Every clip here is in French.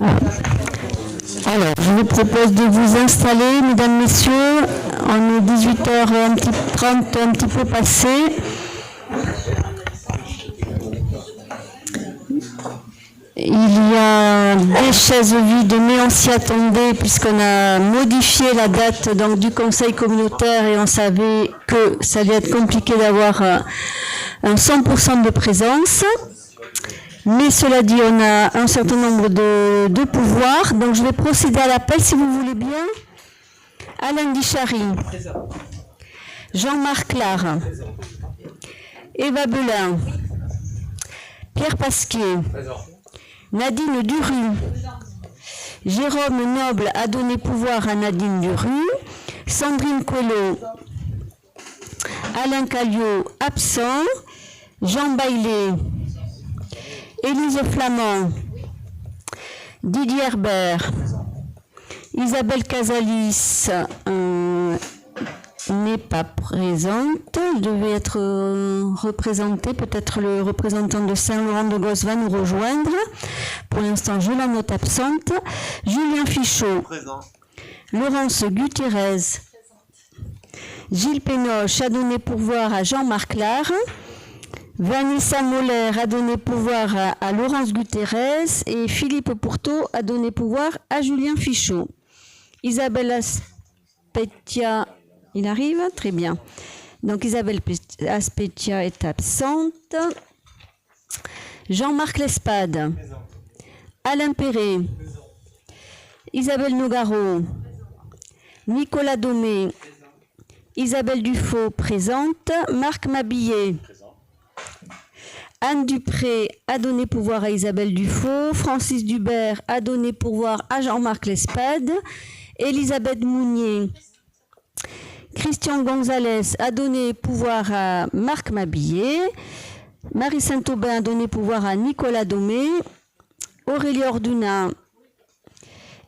Alors, je vous propose de vous installer, mesdames, messieurs. On est 18h30, un petit peu passé. Il y a des chaises vides, mais on s'y attendait puisqu'on a modifié la date donc, du conseil communautaire et on savait que ça allait être compliqué d'avoir un 100% de présence. Mais cela dit, on a un certain nombre de pouvoirs. Donc je vais procéder à l'appel si vous voulez bien. Alain Guichary. Jean-Marc Lard. Eva Belin. Pierre Pasquier. Nadine Duru. Jérôme Noble a donné pouvoir à Nadine Duru. Sandrine Coelho. Alain Calliot, absent. Jean Baillet. Élise Flamand. Didier Herbert. Isabelle Casalis n'est pas présente. Elle devait être représentée. Peut-être le représentant de Saint-Laurent-de-Gosse va nous rejoindre. Pour l'instant, je la note absente. Julien Fichot. Présent. Laurence Gutiérrez. Gilles Pénoche a donné pouvoir à Jean-Marc Lard. Vanessa Moller a donné pouvoir à Laurence Gutiérrez et Philippe Pourteau a donné pouvoir à Julien Fichot. Isabelle Aspetia, il arrive? Très bien. Donc Isabelle Aspetia est absente. Jean-Marc Lespade. Alain Perret. Isabelle Nogaro. Nicolas Domé. Isabelle Dufaux, présente. Marc Mabillet. Anne Dupré a donné pouvoir à Isabelle Dufaux. Francis Dubert a donné pouvoir à Jean-Marc Lespade. Elisabeth Mounier. Christian Gonzalez a donné pouvoir à Marc Mabillet. Marie Saint-Aubin a donné pouvoir à Nicolas Domé. Aurélie Orduna.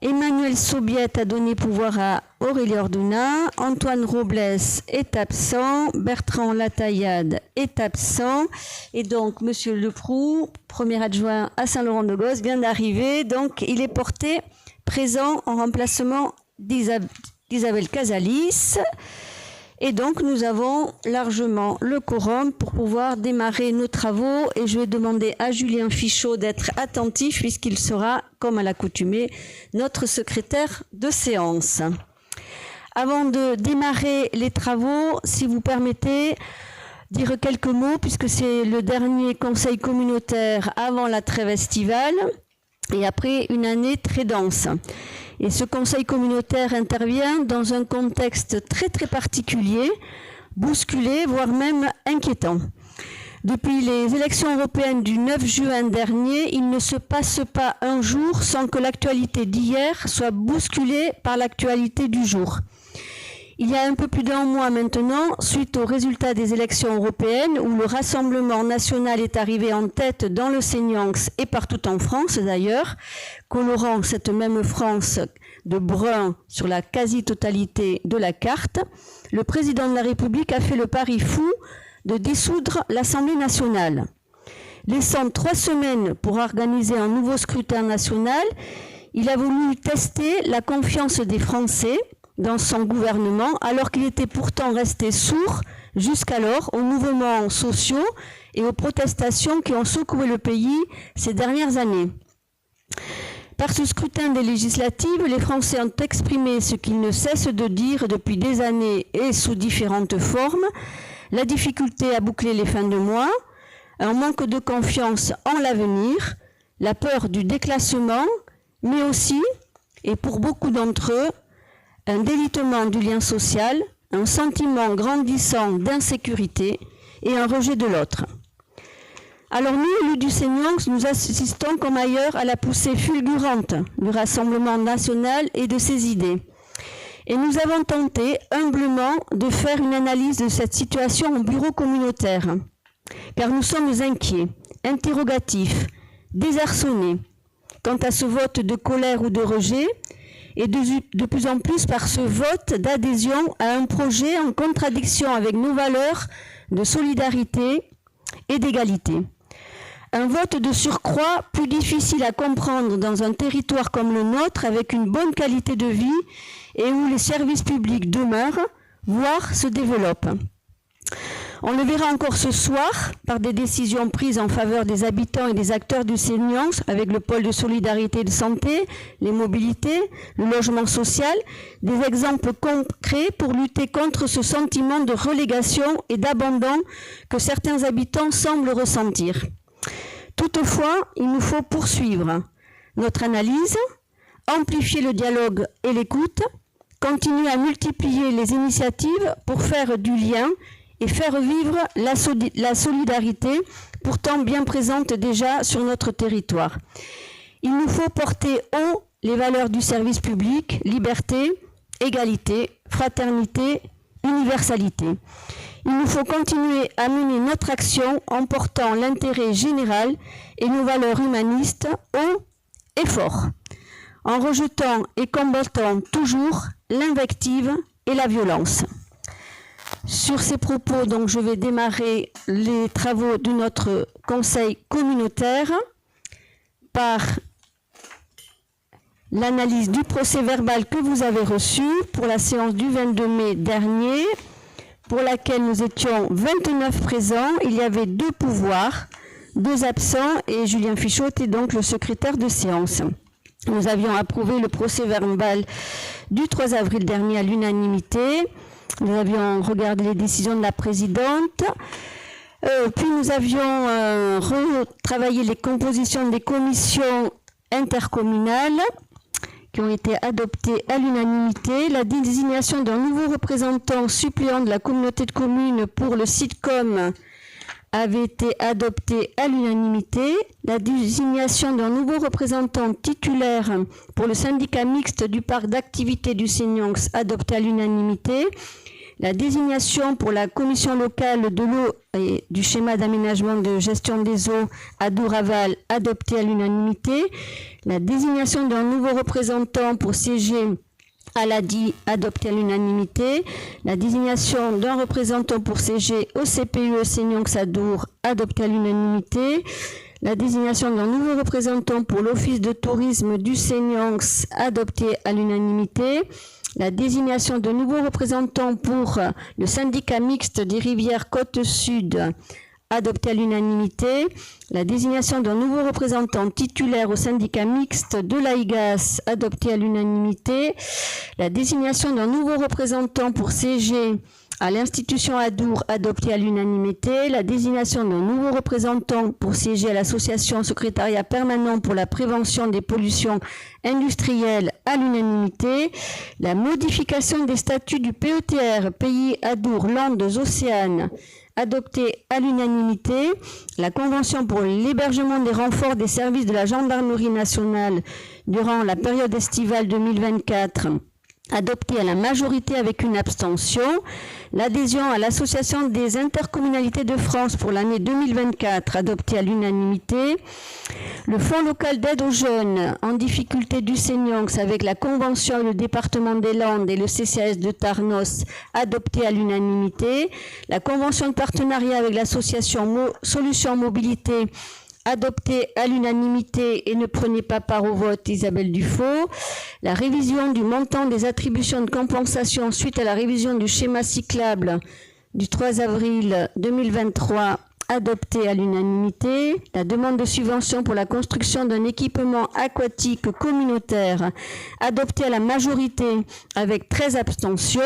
Emmanuel Sobiette a donné pouvoir à Aurélie Orduna. Antoine Robles est absent. Bertrand Lataillade est absent. Et donc, Monsieur Leproux, premier adjoint à Saint-Laurent-de-Gosse, vient d'arriver. Donc, il est porté présent en remplacement d'Isabelle Casalis. Et donc, nous avons largement le quorum pour pouvoir démarrer nos travaux. Et je vais demander à Julien Fichot d'être attentif puisqu'il sera, comme à l'accoutumée, notre secrétaire de séance. Avant de démarrer les travaux, si vous permettez, dire quelques mots puisque c'est le dernier conseil communautaire avant la trêve estivale et après une année très dense. Et ce conseil communautaire intervient dans un contexte très très particulier, bousculé, voire même inquiétant. Depuis les élections européennes du 9 juin dernier, il ne se passe pas un jour sans que l'actualité d'hier soit bousculée par l'actualité du jour. Il y a un peu plus d'un mois maintenant, suite aux résultats des élections européennes, où le Rassemblement national est arrivé en tête dans le Seignan et partout en France d'ailleurs, colorant cette même France de brun sur la quasi-totalité de la carte, le président de la République a fait le pari fou de dissoudre l'Assemblée nationale. Laissant 3 semaines pour organiser un nouveau scrutin national, il a voulu tester la confiance des Français dans son gouvernement, alors qu'il était pourtant resté sourd jusqu'alors aux mouvements sociaux et aux protestations qui ont secoué le pays ces dernières années. Par ce scrutin des législatives, les Français ont exprimé ce qu'ils ne cessent de dire depuis des années et sous différentes formes, la difficulté à boucler les fins de mois, un manque de confiance en l'avenir, la peur du déclassement, mais aussi, et pour beaucoup d'entre eux, un délitement du lien social, un sentiment grandissant d'insécurité et un rejet de l'autre. Alors nous, élus du Seignan, nous assistons comme ailleurs à la poussée fulgurante du Rassemblement national et de ses idées. Et nous avons tenté humblement de faire une analyse de cette situation au bureau communautaire, car nous sommes inquiets, interrogatifs, désarçonnés quant à ce vote de colère ou de rejet, et de plus en plus par ce vote d'adhésion à un projet en contradiction avec nos valeurs de solidarité et d'égalité. Un vote de surcroît plus difficile à comprendre dans un territoire comme le nôtre avec une bonne qualité de vie et où les services publics demeurent, voire se développent. On le verra encore ce soir par des décisions prises en faveur des habitants et des acteurs du Seignance avec le pôle de solidarité et de santé, les mobilités, le logement social, des exemples concrets pour lutter contre ce sentiment de relégation et d'abandon que certains habitants semblent ressentir. Toutefois, il nous faut poursuivre notre analyse, amplifier le dialogue et l'écoute, continuer à multiplier les initiatives pour faire du lien et faire vivre la solidarité, pourtant bien présente déjà sur notre territoire. Il nous faut porter haut les valeurs du service public, liberté, égalité, fraternité, universalité. Il nous faut continuer à mener notre action en portant l'intérêt général et nos valeurs humanistes haut et fort, en rejetant et combattant toujours l'invective et la violence. Sur ces propos, donc, je vais démarrer les travaux de notre conseil communautaire par l'analyse du procès-verbal que vous avez reçu pour la séance du 22 mai dernier, pour laquelle nous étions 29 présents. Il y avait 2 pouvoirs, 2 absents et Julien Fichot était donc le secrétaire de séance. Nous avions approuvé le procès-verbal du 3 avril dernier à l'unanimité. Nous avions regardé les décisions de la présidente, puis nous avions retravaillé les compositions des commissions intercommunales qui ont été adoptées à l'unanimité, la désignation d'un nouveau représentant suppléant de la communauté de communes pour le sitcom avait été adoptée à l'unanimité, la désignation d'un nouveau représentant titulaire pour le syndicat mixte du parc d'activité du Seignance adoptée à l'unanimité, la désignation pour la commission locale de l'eau et du schéma d'aménagement de gestion des eaux à Douraval adoptée à l'unanimité, la désignation d'un nouveau représentant pour siéger à l'ADI adoptée à l'unanimité, la désignation d'un représentant pour siéger au CPE Seignance-Adour adoptée à l'unanimité, la désignation d'un nouveau représentant pour l'office de tourisme du Seignance adoptée à l'unanimité, la désignation de nouveaux représentants pour le syndicat mixte des rivières Côte-Sud adopté à l'unanimité, la désignation d'un nouveau représentant titulaire au syndicat mixte de l'AIGAS adopté à l'unanimité, la désignation d'un nouveau représentant pour siéger à l'institution Adour adoptée à l'unanimité, la désignation d'un nouveau représentant pour siéger à l'association secrétariat permanent pour la prévention des pollutions industrielles à l'unanimité, la modification des statuts du PETR, Pays Adour, Landes, Océanes, adoptée à l'unanimité, la convention pour l'hébergement des renforts des services de la gendarmerie nationale durant la période estivale 2024, adoptée à la majorité avec une abstention, l'adhésion à l'Association des intercommunalités de France pour l'année 2024, adoptée à l'unanimité, le Fonds local d'aide aux jeunes en difficulté du Seignance avec la convention avec le département des Landes et le CCAS de Tarnos, adoptée à l'unanimité, la convention de partenariat avec l'association Solutions Mobilité, adopté à l'unanimité et ne prenait pas part au vote Isabelle Dufaux, la révision du montant des attributions de compensation suite à la révision du schéma cyclable du 3 avril 2023 adopté à l'unanimité, la demande de subvention pour la construction d'un équipement aquatique communautaire adoptée à la majorité avec 13 abstentions,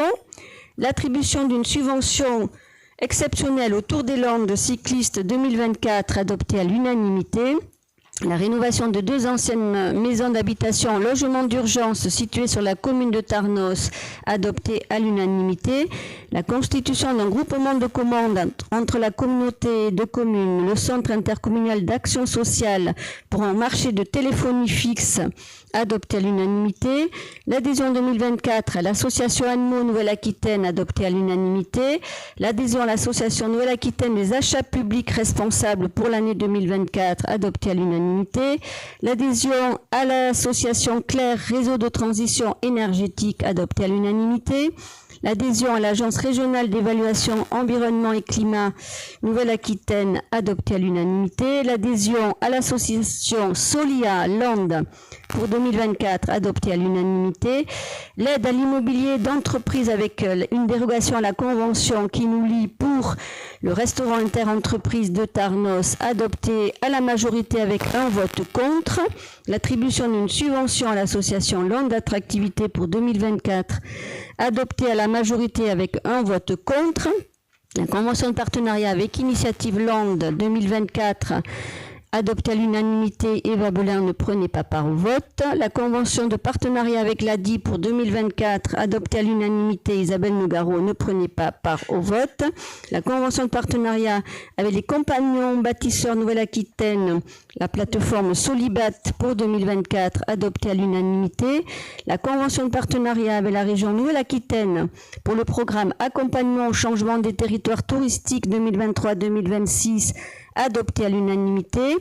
l'attribution d'une subvention exceptionnelle au Tour des Landes de cyclistes 2024 adoptée à l'unanimité, la rénovation de 2 anciennes maisons d'habitation en logement d'urgence situées sur la commune de Tarnos adoptée à l'unanimité, la constitution d'un groupement de commandes entre la communauté de communes, le centre intercommunal d'action sociale pour un marché de téléphonie fixe adopté à l'unanimité, l'adhésion 2024 à l'association ANMO Nouvelle-Aquitaine adoptée à l'unanimité, l'adhésion à l'association Nouvelle-Aquitaine des achats publics responsables pour l'année 2024 adoptée à l'unanimité, l'unanimité. L'adhésion à l'association Clair Réseau de transition énergétique, adoptée à l'unanimité. L'adhésion à l'Agence régionale d'évaluation environnement et climat Nouvelle-Aquitaine, adoptée à l'unanimité. L'adhésion à l'association Solia Land pour 2024, adoptée à l'unanimité. L'aide à l'immobilier d'entreprise avec une dérogation à la convention qui nous lie pour le restaurant interentreprise de Tarnos, adoptée à la majorité avec un vote contre. L'attribution d'une subvention à l'association Land d'attractivité pour 2024, adoptée à la majorité avec un vote contre. La convention de partenariat avec Initiative Land 2024, adoptée à l'unanimité, Eva Belin ne prenait pas part au vote. La convention de partenariat avec l'ADI pour 2024, adoptée à l'unanimité, Isabelle Nogaro ne prenait pas part au vote. La convention de partenariat avec les compagnons bâtisseurs Nouvelle-Aquitaine, la plateforme Solibat pour 2024, adoptée à l'unanimité. La convention de partenariat avec la région Nouvelle-Aquitaine pour le programme Accompagnement au changement des territoires touristiques 2023-2026, adoptée à l'unanimité.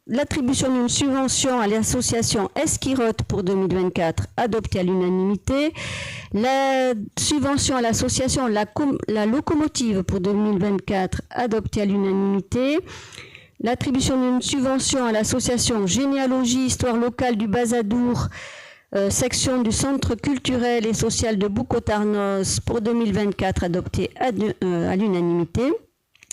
L'attribution d'une subvention à l'association Esquirote pour 2024, adoptée à l'unanimité. La subvention à l'association la Locomotive pour 2024, adoptée à l'unanimité. L'attribution d'une subvention à l'association Généalogie Histoire locale du Bazadour, section du Centre culturel et social de Boucau-Tarnos pour 2024, adoptée à l'unanimité.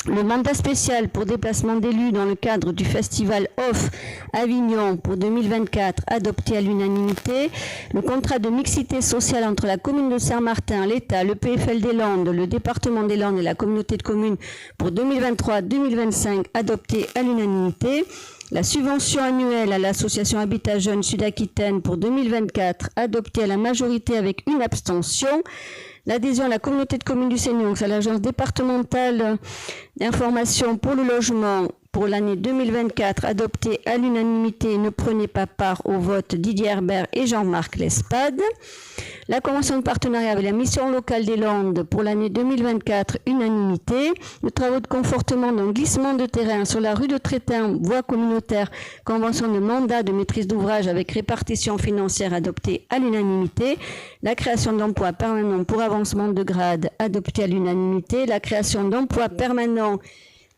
Le mandat spécial pour déplacement d'élus dans le cadre du festival Off Avignon pour 2024, adopté à l'unanimité. Le contrat de mixité sociale entre la commune de Saint-Martin, l'État, le PFL des Landes, le département des Landes et la communauté de communes pour 2023-2025, adopté à l'unanimité. La subvention annuelle à l'association Habitat Jeune Sud-Aquitaine pour 2024, adoptée à la majorité avec une abstention. L'adhésion à la communauté de communes du Sénioux, à l'agence départementale d'information pour le logement pour l'année 2024, adoptée à l'unanimité, ne prenait pas part au vote Didier Herbert et Jean-Marc Lespade. La convention de partenariat avec la mission locale des Landes pour l'année 2024, unanimité. Le travaux de confortement d'un glissement de terrain sur la rue de Trétin, voie communautaire, convention de mandat de maîtrise d'ouvrage avec répartition financière adoptée à l'unanimité. La création d'emplois permanents pour avancement de grade, adoptée à l'unanimité. La création d'emplois permanents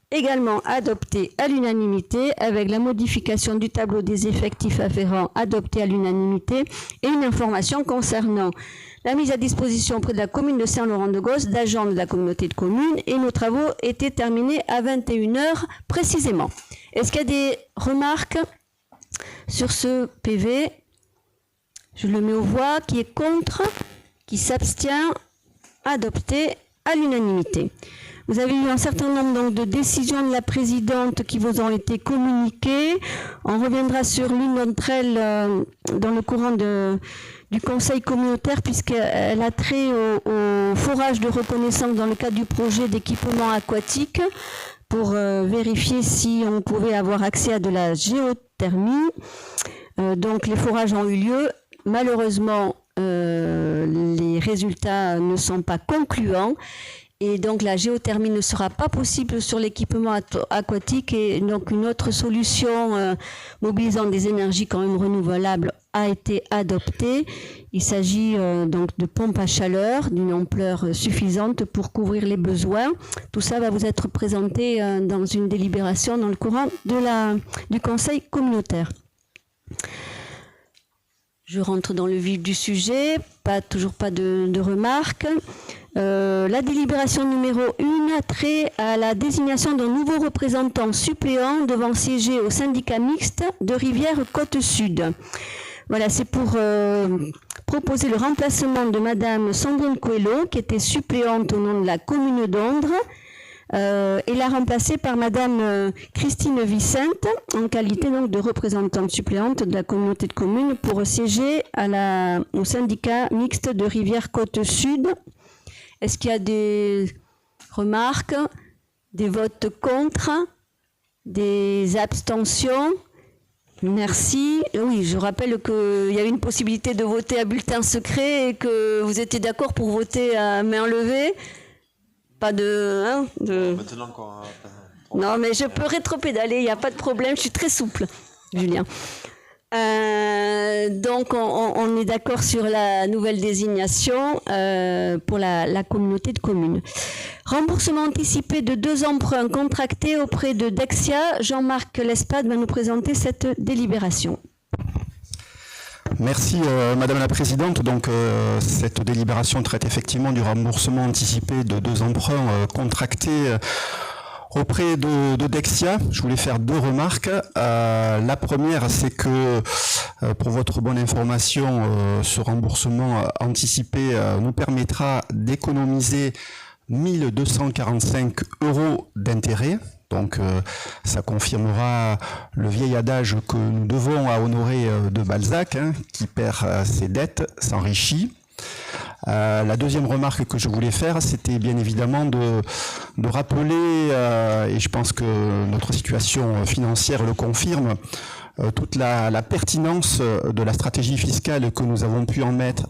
également adopté à l'unanimité avec la modification du tableau des effectifs afférents adopté à l'unanimité et une information concernant la mise à disposition auprès de la commune de Saint-Laurent-de-Gosse d'agents de la communauté de communes, et nos travaux étaient terminés à 21h précisément. Est-ce qu'il y a des remarques sur ce PV? Je le mets aux voix. Qui est contre? Qui s'abstient? Adopté à l'unanimité. Vous avez eu un certain nombre donc, de décisions de la présidente qui vous ont été communiquées. On reviendra sur l'une d'entre elles dans le courant du conseil communautaire, puisqu'elle a trait au forage de reconnaissance dans le cadre du projet d'équipement aquatique pour vérifier si on pouvait avoir accès à de la géothermie. Donc les forages ont eu lieu. Malheureusement, les résultats ne sont pas concluants. Et donc la géothermie ne sera pas possible sur l'équipement aquatique, et donc une autre solution mobilisant des énergies quand même renouvelables a été adoptée. Il s'agit donc de pompes à chaleur d'une ampleur suffisante pour couvrir les besoins. Tout ça va vous être présenté dans une délibération dans le courant du conseil communautaire. Je rentre dans le vif du sujet, toujours pas de remarques. La délibération numéro 1 a trait à la désignation d'un nouveau représentant suppléant devant siéger au syndicat mixte de Rivière-Côte-Sud. Voilà, c'est pour proposer le remplacement de Madame Sandrine Coelho, qui était suppléante au nom de la commune d'Ondres, et la remplacer par Madame Christine Vicente, en qualité donc de représentante suppléante de la communauté de communes, pour siéger au syndicat mixte de Rivière-Côte-Sud. Est-ce qu'il y a des remarques, des votes contre, des abstentions? Merci. Oui, je rappelle qu'il y a une possibilité de voter à bulletin secret et que vous étiez d'accord pour voter à main levée. Pas de... Maintenant quoi. Non, mais je peux rétropédaler, il n'y a pas de problème, je suis très souple. Julien. Donc, on est d'accord sur la nouvelle désignation pour la communauté de communes. Remboursement anticipé de 2 emprunts contractés auprès de Dexia. Jean-Marc Lespade va nous présenter cette délibération. Merci Madame la Présidente. Donc cette délibération traite effectivement du remboursement anticipé de 2 emprunts contractés auprès de Dexia. Je voulais faire 2 remarques. La première, c'est que, pour votre bonne information, ce remboursement anticipé nous permettra d'économiser 1 245 € d'intérêt. Donc ça confirmera le vieil adage que nous devons à Honoré de Balzac, hein, qui perd ses dettes s'enrichit. La deuxième remarque que je voulais faire, c'était bien évidemment de rappeler, et je pense que notre situation financière le confirme, toute la pertinence de la stratégie fiscale que nous avons pu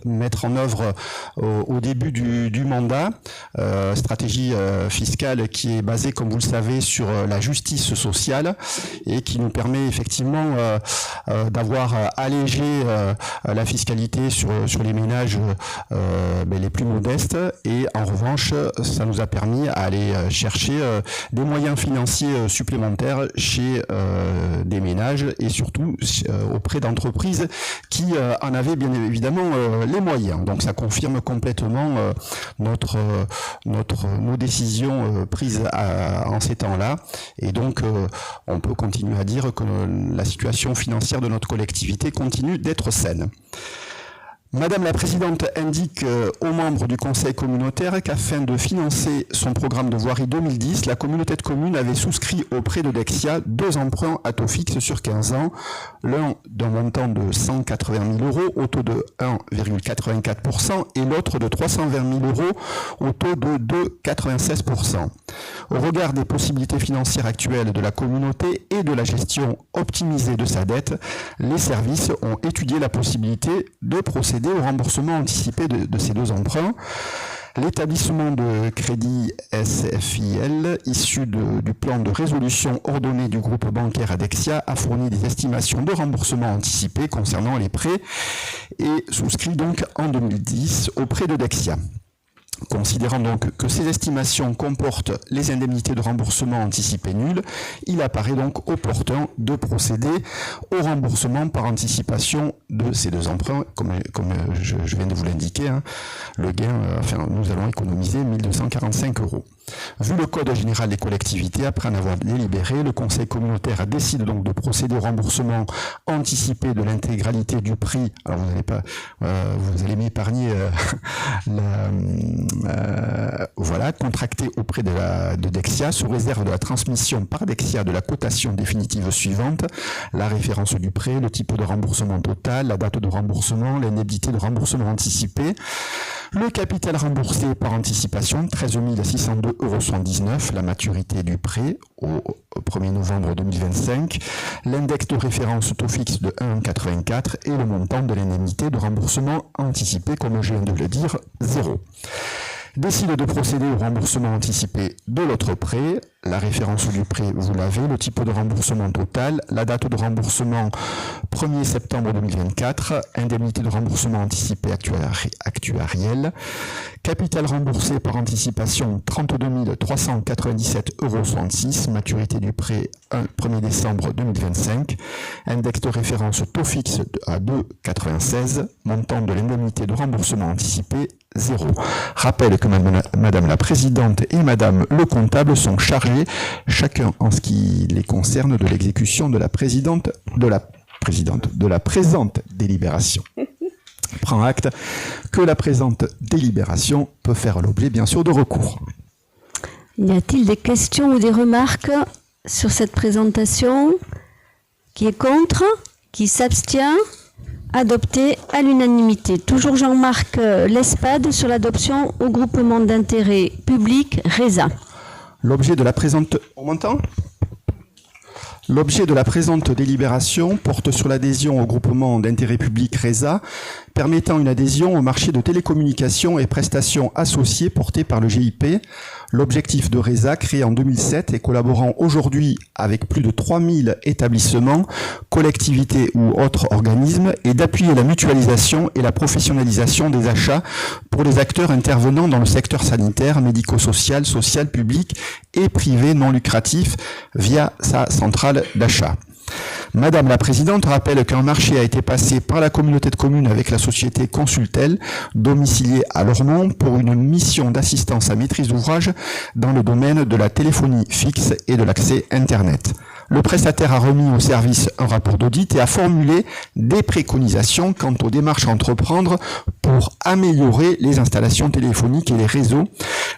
mettre en œuvre au début du mandat, stratégie fiscale qui est basée, comme vous le savez, sur la justice sociale et qui nous permet effectivement d'avoir allégé la fiscalité sur les ménages les plus modestes, et en revanche ça nous a permis d'aller chercher des moyens financiers supplémentaires chez des ménages et surtout auprès d'entreprises qui en avaient bien évidemment les moyens. Donc ça confirme complètement nos décisions prises en ces temps-là, et donc on peut continuer à dire que la situation financière de notre collectivité continue d'être saine. Madame la Présidente indique aux membres du Conseil communautaire qu'afin de financer son programme de voirie 2010, la communauté de communes avait souscrit auprès de Dexia 2 emprunts à taux fixe sur 15 ans, l'un d'un montant de 180 000 € au taux de 1,84% et l'autre de 320 000 € au taux de 2,96%. Au regard des possibilités financières actuelles de la communauté et de la gestion optimisée de sa dette, les services ont étudié la possibilité de procéder au remboursement anticipé de ces 2 emprunts. L'établissement de crédit SFIL, issu du plan de résolution ordonné du groupe bancaire Adexia, a fourni des estimations de remboursement anticipé concernant les prêts et souscrit donc en 2010 auprès de Dexia. Considérant donc que ces estimations comportent les indemnités de remboursement anticipé nulles, il apparaît donc opportun de procéder au remboursement par anticipation de ces 2 emprunts. Comme je viens de vous l'indiquer, hein, le gain, nous allons économiser 1 245 €. Vu le Code général des collectivités, après en avoir délibéré, le Conseil communautaire décide donc de procéder au remboursement anticipé de l'intégralité du prix. Alors vous allez m'épargner contracté auprès de Dexia, sous réserve de la transmission par Dexia de la cotation définitive suivante: la référence du prêt, le type de remboursement total, la date de remboursement, l'indemnité de remboursement anticipé, le capital remboursé par anticipation 13 602,79 €, la maturité du prêt au 1er novembre 2025, l'index de référence taux fixe de 1,84 et le montant de l'indemnité de remboursement anticipé, comme je viens de le dire, 0. Décide de procéder au remboursement anticipé de l'autre prêt, la référence du prêt, vous l'avez, le type de remboursement total, la date de remboursement 1er septembre 2024, indemnité de remboursement anticipé actuariel, capital remboursé par anticipation 32 397,66 €, maturité du prêt 1er décembre 2025, index de référence taux fixe à 2,96, montant de l'indemnité de remboursement anticipé 0. Rappelle que Madame la Présidente et Madame le Comptable sont chargés, chacun en ce qui les concerne, de l'exécution de la présente délibération. Prend acte que la présente délibération peut faire l'objet, bien sûr, de recours. Y a-t-il des questions ou des remarques sur cette présentation? Qui est contre? Qui s'abstient? Adopté à l'unanimité. Toujours Jean-Marc Lespade sur l'adoption au groupement d'intérêt public RESA. L'objet de la présente... On m'entend ? L'objet de la présente délibération porte sur l'adhésion au groupement d'intérêt public RESA, permettant une adhésion au marché de télécommunications et prestations associées porté par le GIP, l'objectif de RESA, créé en 2007 et collaborant aujourd'hui avec plus de 3000 établissements, collectivités ou autres organismes, est d'appuyer la mutualisation et la professionnalisation des achats pour les acteurs intervenant dans le secteur sanitaire, médico-social, social, public et privé non lucratif via sa centrale d'achat. Madame la Présidente rappelle qu'un marché a été passé par la communauté de communes avec la société Consultel, domiciliée à Lormont, pour une mission d'assistance à maîtrise d'ouvrage dans le domaine de la téléphonie fixe et de l'accès Internet. Le prestataire a remis au service un rapport d'audit et a formulé des préconisations quant aux démarches à entreprendre pour améliorer les installations téléphoniques et les réseaux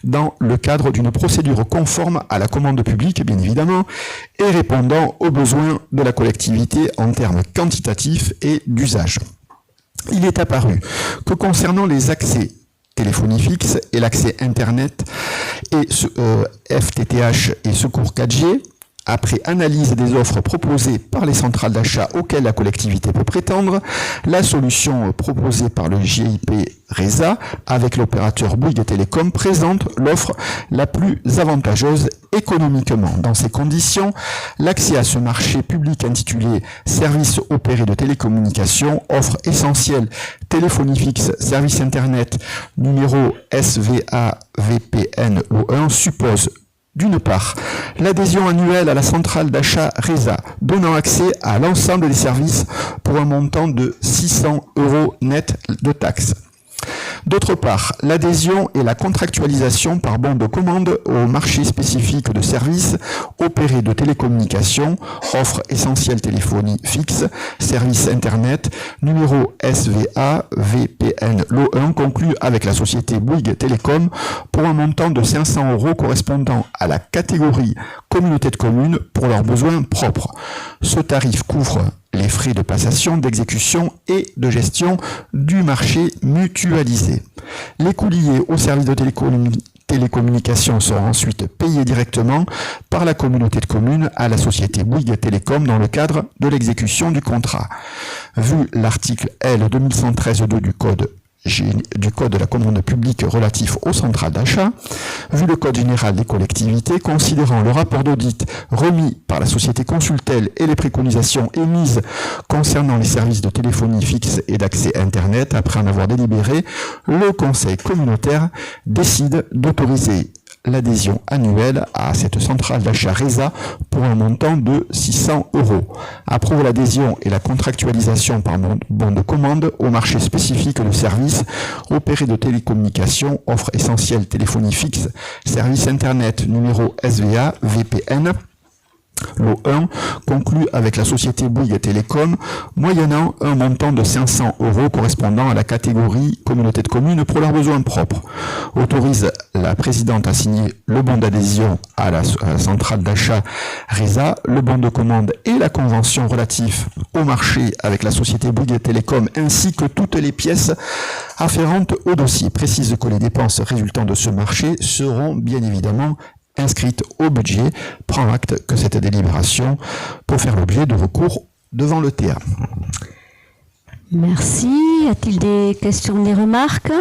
dans le cadre d'une procédure conforme à la commande publique, bien évidemment, et répondant aux besoins de la collectivité en termes quantitatifs et d'usage. Il est apparu que concernant les accès téléphonie fixe et l'accès Internet et FTTH et secours 4G, après analyse des offres proposées par les centrales d'achat auxquelles la collectivité peut prétendre, la solution proposée par le GIP RESA avec l'opérateur Bouygues Télécom présente l'offre la plus avantageuse économiquement. Dans ces conditions, l'accès à ce marché public intitulé « Services opérés de télécommunications », offre essentielle téléphonie fixe, service Internet, numéro SVA-VPN-O1 suppose d'une part, l'adhésion annuelle à la centrale d'achat RESA, donnant accès à l'ensemble des services pour un montant de 600 € net de taxes. D'autre part, l'adhésion et la contractualisation par bon de commande au marché spécifique de services opérés de télécommunications, offre essentielle téléphonie fixe, service Internet, numéro SVA, VPN, l'O1 conclu avec la société Bouygues Télécom pour un montant de 500 € correspondant à la catégorie communauté de communes pour leurs besoins propres. Ce tarif couvre les frais de passation, d'exécution et de gestion du marché mutualisé. Les coûts liés au service de télécommunications sont ensuite payés directement par la communauté de communes à la société Bouygues Télécom dans le cadre de l'exécution du contrat. Vu l'article L 2113-2 du Code de la commande publique relatif aux centrales d'achat, vu le Code général des collectivités, considérant le rapport d'audit remis par la société Consultel et les préconisations émises concernant les services de téléphonie fixe et d'accès Internet, après en avoir délibéré, le Conseil communautaire décide d'autoriser l'adhésion annuelle à cette centrale d'achat RESA pour un montant de 600 €. Approuve l'adhésion et la contractualisation par bon de commande au marché spécifique de services opérés de télécommunications, offre essentielle téléphonie fixe, service Internet, numéro SVA, VPN, l'O1 conclu avec la société Bouygues Télécom, moyennant un montant de 500 € correspondant à la catégorie communauté de communes pour leurs besoins propres. Autorise la présidente à signer le bon d'adhésion à la centrale d'achat RESA, le bon de commande et la convention relative au marché avec la société Bouygues Télécom ainsi que toutes les pièces afférentes au dossier. Précise que les dépenses résultant de ce marché seront bien évidemment inscrite au budget, prend acte que cette délibération peut faire l'objet de recours devant le TA. Merci. Y a-t-il des questions, des remarques?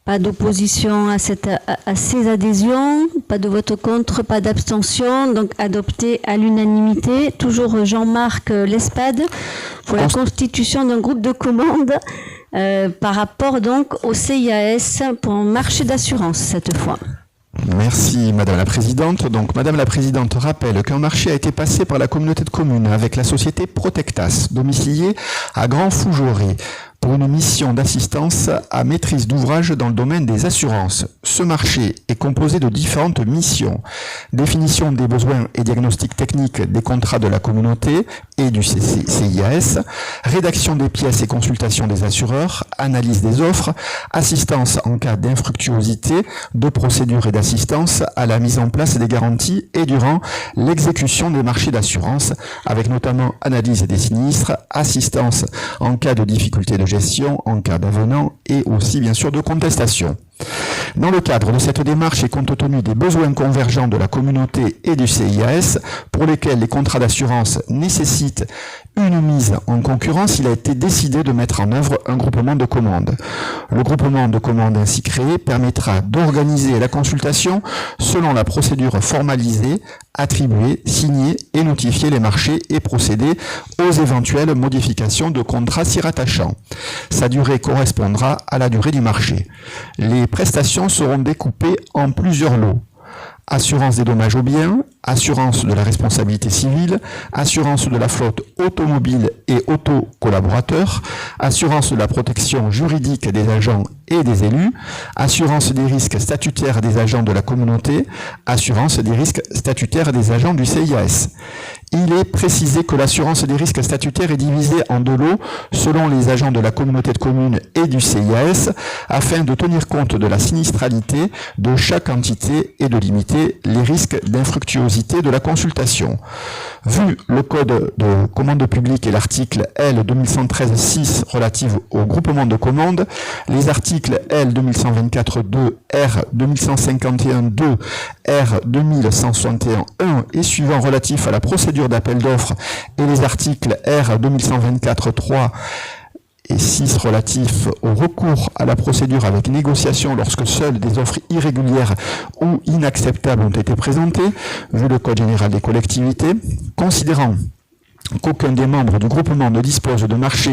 Pas d'opposition à ces adhésions, pas de vote contre, pas d'abstention, donc adopté à l'unanimité. Toujours Jean-Marc Lespade pour la constitution d'un groupe de commande par rapport donc au CIAS pour un marché d'assurance cette fois. Merci Madame la Présidente. Donc Madame la Présidente rappelle qu'un marché a été passé par la communauté de communes avec la société Protectas, domiciliée à Grand Fougeray, pour une mission d'assistance à maîtrise d'ouvrage dans le domaine des assurances. Ce marché est composé de différentes missions. Définition des besoins et diagnostic technique des contrats de la communauté et du CIAS, rédaction des pièces et consultation des assureurs, analyse des offres, assistance en cas d'infructuosité, de procédures et d'assistance à la mise en place des garanties et durant l'exécution des marchés d'assurance, avec notamment analyse des sinistres, assistance en cas de difficulté de gestion, en cas d'avenant et aussi bien sûr de contestation. Dans le cadre de cette démarche et compte tenu des besoins convergents de la communauté et du CIAS, pour lesquels les contrats d'assurance nécessitent une mise en concurrence, il a été décidé de mettre en œuvre un groupement de commandes. Le groupement de commandes ainsi créé permettra d'organiser la consultation selon la procédure formalisée, attribuer, signer et notifier les marchés et procéder aux éventuelles modifications de contrats s'y rattachant. Sa durée correspondra à la durée du marché. Les prestations seront découpées en plusieurs lots. Assurance des dommages aux biens, assurance de la responsabilité civile, assurance de la flotte automobile et auto-collaborateurs, assurance de la protection juridique des agents et des élus, assurance des risques statutaires des agents de la communauté, assurance des risques statutaires des agents du CIAS. Il est précisé que l'assurance des risques statutaires est divisée en deux lots selon les agents de la communauté de communes et du CIAS afin de tenir compte de la sinistralité de chaque entité et de limiter les risques d'infructuosité de la consultation. Vu le code de commande publique et l'article L 2113-6 relatif au groupement de commandes, les articles L 2124-2, R 2151-2, R 2161-1 et suivants relatifs à la procédure d'appel d'offres et les articles R 2124-3 et 6 relatifs au recours à la procédure avec négociation lorsque seules des offres irrégulières ou inacceptables ont été présentées, vu le Code général des collectivités, considérant qu'aucun des membres du groupement ne dispose de marché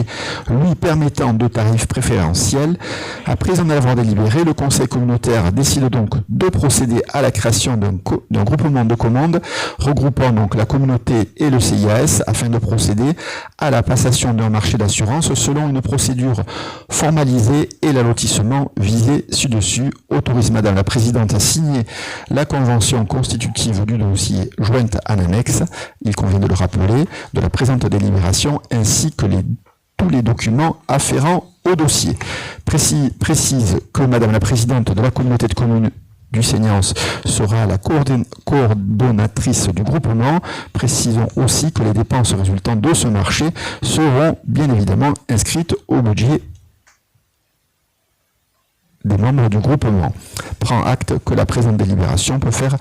lui permettant de tarifs préférentiels. Après en avoir délibéré, le conseil communautaire décide donc de procéder à la création d'un groupement de commandes regroupant donc la communauté et le CIAS afin de procéder à la passation d'un marché d'assurance selon une procédure formalisée et l'allotissement visé ci-dessus autorise Madame la Présidente à signer la convention constitutive du dossier jointe en annexe, il convient de le rappeler, de la présente délibération ainsi que tous les documents afférents au dossier. Précise que Madame la Présidente de la communauté de communes du Seignance sera la coordonnatrice du groupement. Précisons aussi que les dépenses résultant de ce marché seront bien évidemment inscrites au budget des membres du groupement. Prend acte que la présente délibération peut faire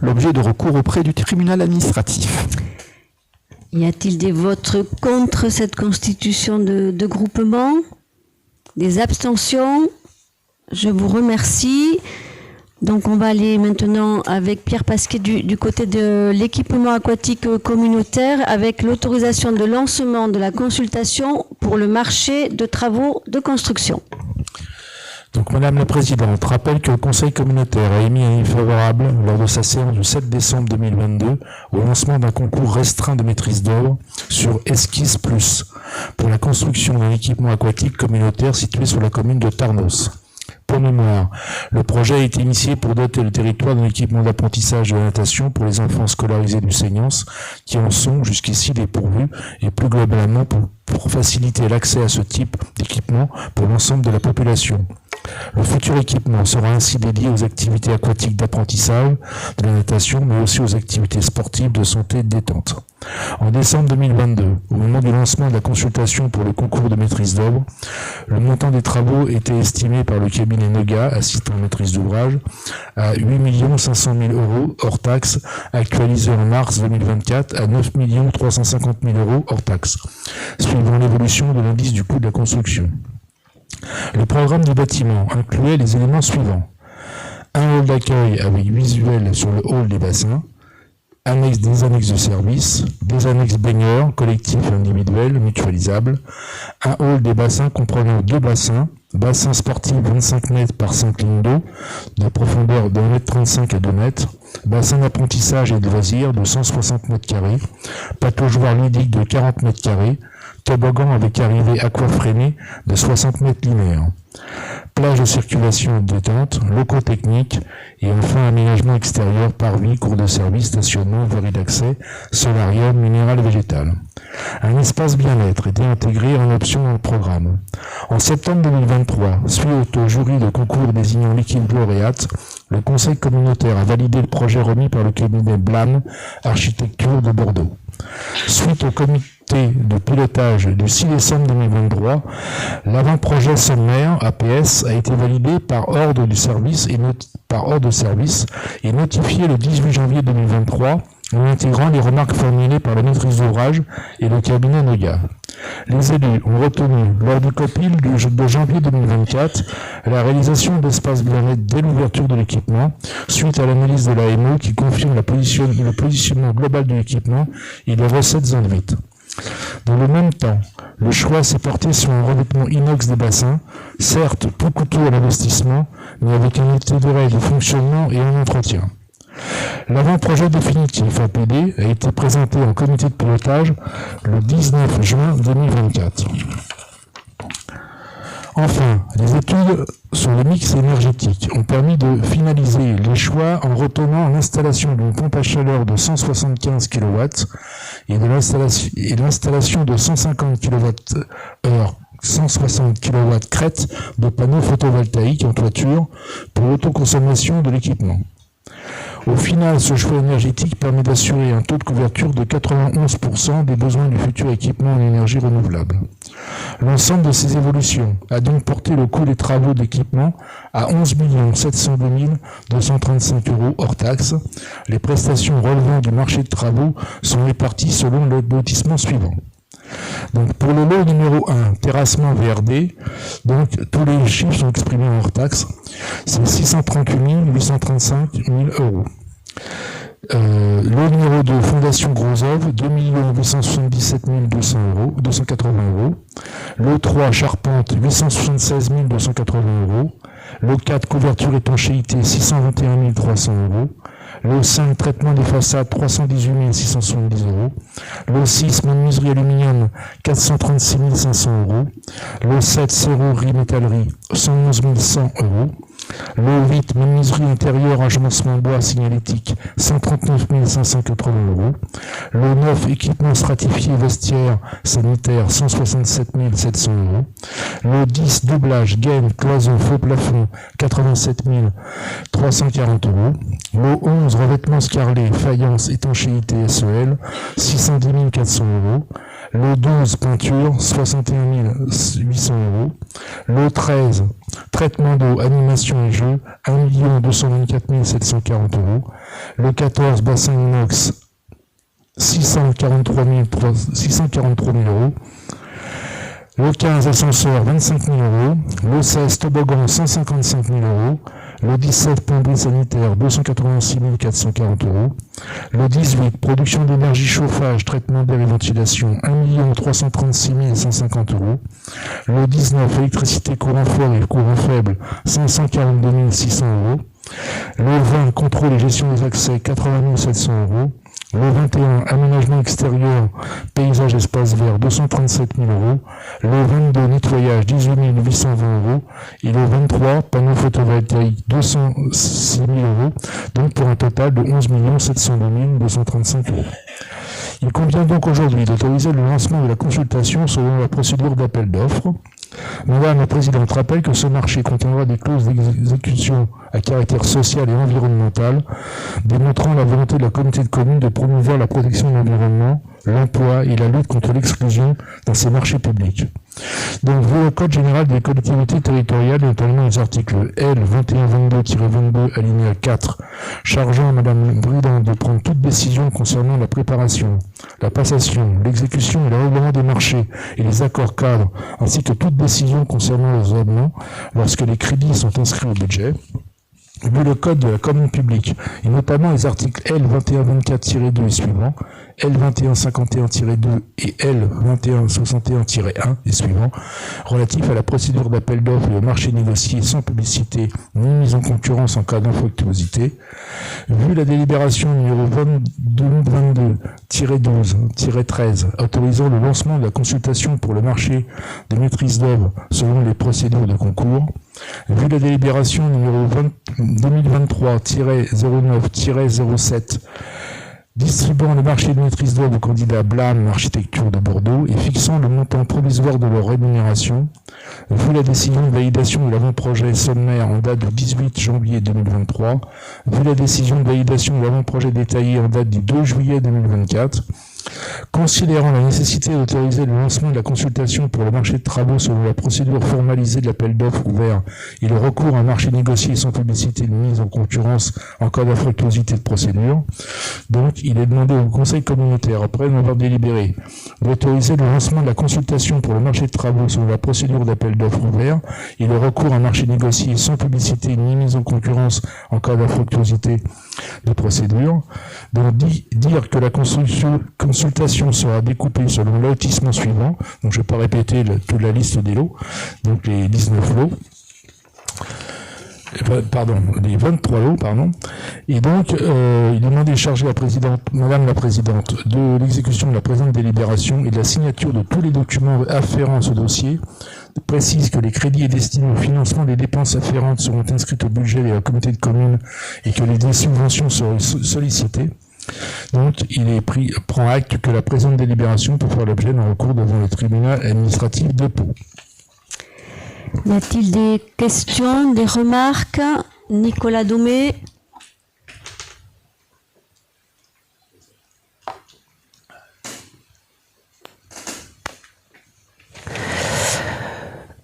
l'objet de recours auprès du tribunal administratif. Y a-t-il des votes contre cette constitution de groupement? Des abstentions? Je vous remercie. Donc on va aller maintenant avec Pierre Pasquet du côté de l'équipement aquatique communautaire avec l'autorisation de lancement de la consultation pour le marché de travaux de construction. Donc, Madame la Présidente rappelle que le Conseil communautaire a émis un avis favorable lors de sa séance du 7 décembre 2022 au lancement d'un concours restreint de maîtrise d'œuvre sur Esquisse Plus pour la construction d'un équipement aquatique communautaire situé sur la commune de Tarnos. Pour mémoire, le projet a été initié pour doter le territoire d'un équipement d'apprentissage de la natation pour les enfants scolarisés du Seignance qui en sont jusqu'ici dépourvus et plus globalement pour faciliter l'accès à ce type d'équipement pour l'ensemble de la population. Le futur équipement sera ainsi dédié aux activités aquatiques d'apprentissage de la natation, mais aussi aux activités sportives de santé et de détente. En décembre 2022, au moment du lancement de la consultation pour le concours de maîtrise d'œuvre, le montant des travaux était estimé par le cabinet Noga, assistant maîtrise d'ouvrage, à 8 500 000 € hors taxes, actualisé en mars 2024 à 9 350 000 € hors taxes, suivant l'évolution de l'indice du coût de la construction. Le programme du bâtiment incluait les éléments suivants. Un hall d'accueil avec visuel sur le hall des bassins, des annexes de service, des annexes baigneurs, collectifs et individuels, mutualisables, un hall des bassins comprenant 2 bassins, bassin sportif 25 mètres par 5 lignes d'eau, de profondeur de 1,35 m à 2 mètres, bassin d'apprentissage et de loisirs de 160 mètres carrés, pataugeoire ludique de 40 mètres carrés, toboggan avec arrivée aquafrénée de 60 mètres linéaires, plage de circulation et de détente, locaux techniques et enfin aménagement extérieur, parvis, cours de service, stationnement, voirie d'accès, solarium, minéral et végétal. Un espace bien-être était intégré en option dans le programme. En septembre 2023, suite au jury de concours désignant l'équipe lauréate, le Conseil communautaire a validé le projet remis par le cabinet Blam Architecture de Bordeaux. Suite au comité de pilotage du 6 décembre 2023, l'avant-projet sommaire APS a été validé par ordre de service et notifié le 18 janvier 2023 en intégrant les remarques formulées par la maîtrise d'ouvrage et le cabinet Noga. Les élus ont retenu, lors du COPIL de janvier 2024, la réalisation d'espaces bien-être dès l'ouverture de l'équipement, suite à l'analyse de l'AMO qui confirme le positionnement global de l'équipement et les recettes induites. Dans le même temps, le choix s'est porté sur un revêtement inox des bassins, certes peu coûteux à l'investissement, mais avec un intérêt de fonctionnement et en entretien. L'avant-projet définitif APD a été présenté en comité de pilotage le 19 juin 2024. Enfin, les études sur le mix énergétique ont permis de finaliser les choix en retenant l'installation d'une pompe à chaleur de 175 kW et l'installation de 150 kWh 160 kW crête de panneaux photovoltaïques en toiture pour l'autoconsommation de l'équipement. Au final, ce choix énergétique permet d'assurer un taux de couverture de 91% des besoins du futur équipement en énergie renouvelable. L'ensemble de ces évolutions a donc porté le coût des travaux d'équipement à 11 702 235 € hors taxes. Les prestations relevant du marché de travaux sont réparties selon le lotissement suivant. Donc pour le lot numéro 1, terrassement VRD, donc tous les chiffres sont exprimés en hors taxe, c'est 638 835 000 €. Lot numéro 2, fondation Gros Œuvre, 2 877 280 €. Lot 3, charpente, 876 280 €. Lot 4, couverture étanchéité, 621 300 €. Lot 5, traitement des façades, 318 670 €. Lot 6, menuiserie aluminium, 436 500 €. Lot 7, serrurerie métallerie, 111 100 €. Lot 8, menuiserie intérieure, agencement bois signalétique, 139 580 €. Lot 9, équipement stratifié vestiaire sanitaire, 167 700 €. Lot 10, doublage, gaine, cloison, faux plafond, 87 340 €. Lot 11, revêtement scarlet, faïence, étanchéité SEL, 610 400 €. Lot 12, peinture, 61 800 €. Lot 13, traitement d'eau, animation et jeux, 1 224 740 €. Lot 14, bassin inox, 643 000 €. Lot 15, ascenseur, 25 000 €. Lot 16, toboggan, 155 000 €. Lot 17, plomberie sanitaire, 286 440 €. Lot 18, production d'énergie chauffage, traitement d'air et ventilation, 1 336 150 €. Lot 19, électricité courant fort et courant faible, 542 600 €. Lot 20, contrôle et gestion des accès, 80 700 €. Lot 21, aménagement extérieur, paysage espace vert, 237 000 €. Lot 22, nettoyage, 18 820 €. Et lot 23, panneaux photovoltaïques, 206 000 €, donc pour un total de 11 702 235 €. Il convient donc aujourd'hui d'autoriser le lancement de la consultation selon la procédure d'appel d'offres. Madame la Présidente rappelle que ce marché contiendra des clauses d'exécution à caractère social et environnemental, démontrant la volonté de la communauté de communes de promouvoir la protection de l'environnement, l'emploi et la lutte contre l'exclusion dans ces marchés publics. Donc, vu le Code général des collectivités territoriales, notamment les articles L 2122-22 alinéa 4, chargeant Madame Bridan de prendre toute décision concernant la préparation, la passation, l'exécution et le règlement des marchés et les accords cadres, ainsi que toute décision concernant les abonnements lorsque les crédits sont inscrits au budget. Vu le code de la commune publique, et notamment les articles L 2124-2 et suivants, L 2151-2 et L 2161-1 et suivants, relatifs à la procédure d'appel d'offres et au marché négocié sans publicité ni mise en concurrence en cas d'infructuosité, vu la délibération numéro 2022-12-13 autorisant le lancement de la consultation pour le marché de maîtrise d'œuvre selon les procédures de concours, vu la délibération numéro 2023-09-07 distribuant le marché de maîtrise d'œuvre au candidat Blâme Architecture de Bordeaux et fixant le montant provisoire de leur rémunération, vu la décision de validation de l'avant-projet sommaire en date du 18 janvier 2023, vu la décision de validation de l'avant-projet détaillé en date du 2 juillet 2024, Considérant la nécessité d'autoriser le lancement de la consultation pour le marché de travaux selon la procédure formalisée de l'appel d'offres ouvert et le recours à un marché négocié sans publicité de mise en concurrence en cas d'infructuosité de procédure, donc il est demandé au Conseil communautaire, après avoir délibéré, d'autoriser le lancement de la consultation pour le marché de travaux selon la procédure d'appel d'offres ouvert et le recours à un marché négocié sans publicité ni mise en concurrence en cas d'infructuosité de procédure. Donc dire que la consultation sera découpée selon lotissement suivant. Donc je ne vais pas répéter toute la liste des lots, donc les 19 lots. Les 23 lots, Et donc, il demandait de charger Madame la Présidente de l'exécution de la présente délibération et de la signature de tous les documents afférents à ce dossier. Précise que les crédits destinés au financement des dépenses afférentes seront inscrits au budget de la communauté de communes et que les subventions seront sollicitées. Donc, prend acte que la présente délibération peut faire l'objet d'un recours devant le tribunal administratif de Pau. Y a-t-il des questions, des remarques? Nicolas Domé.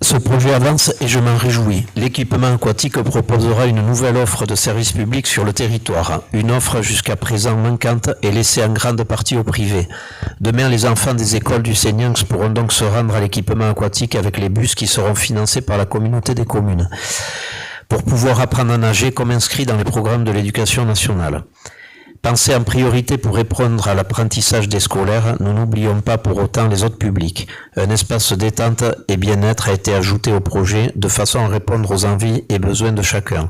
Ce projet avance et je m'en réjouis. L'équipement aquatique proposera une nouvelle offre de service public sur le territoire. Une offre jusqu'à présent manquante et laissée en grande partie au privé. Demain, les enfants des écoles du Seignanx pourront donc se rendre à l'équipement aquatique avec les bus qui seront financés par la communauté des communes, pour pouvoir apprendre à nager comme inscrit dans les programmes de l'éducation nationale. Pensé en priorité pour répondre à l'apprentissage des scolaires, nous n'oublions pas pour autant les autres publics. Un espace détente et bien-être a été ajouté au projet de façon à répondre aux envies et besoins de chacun.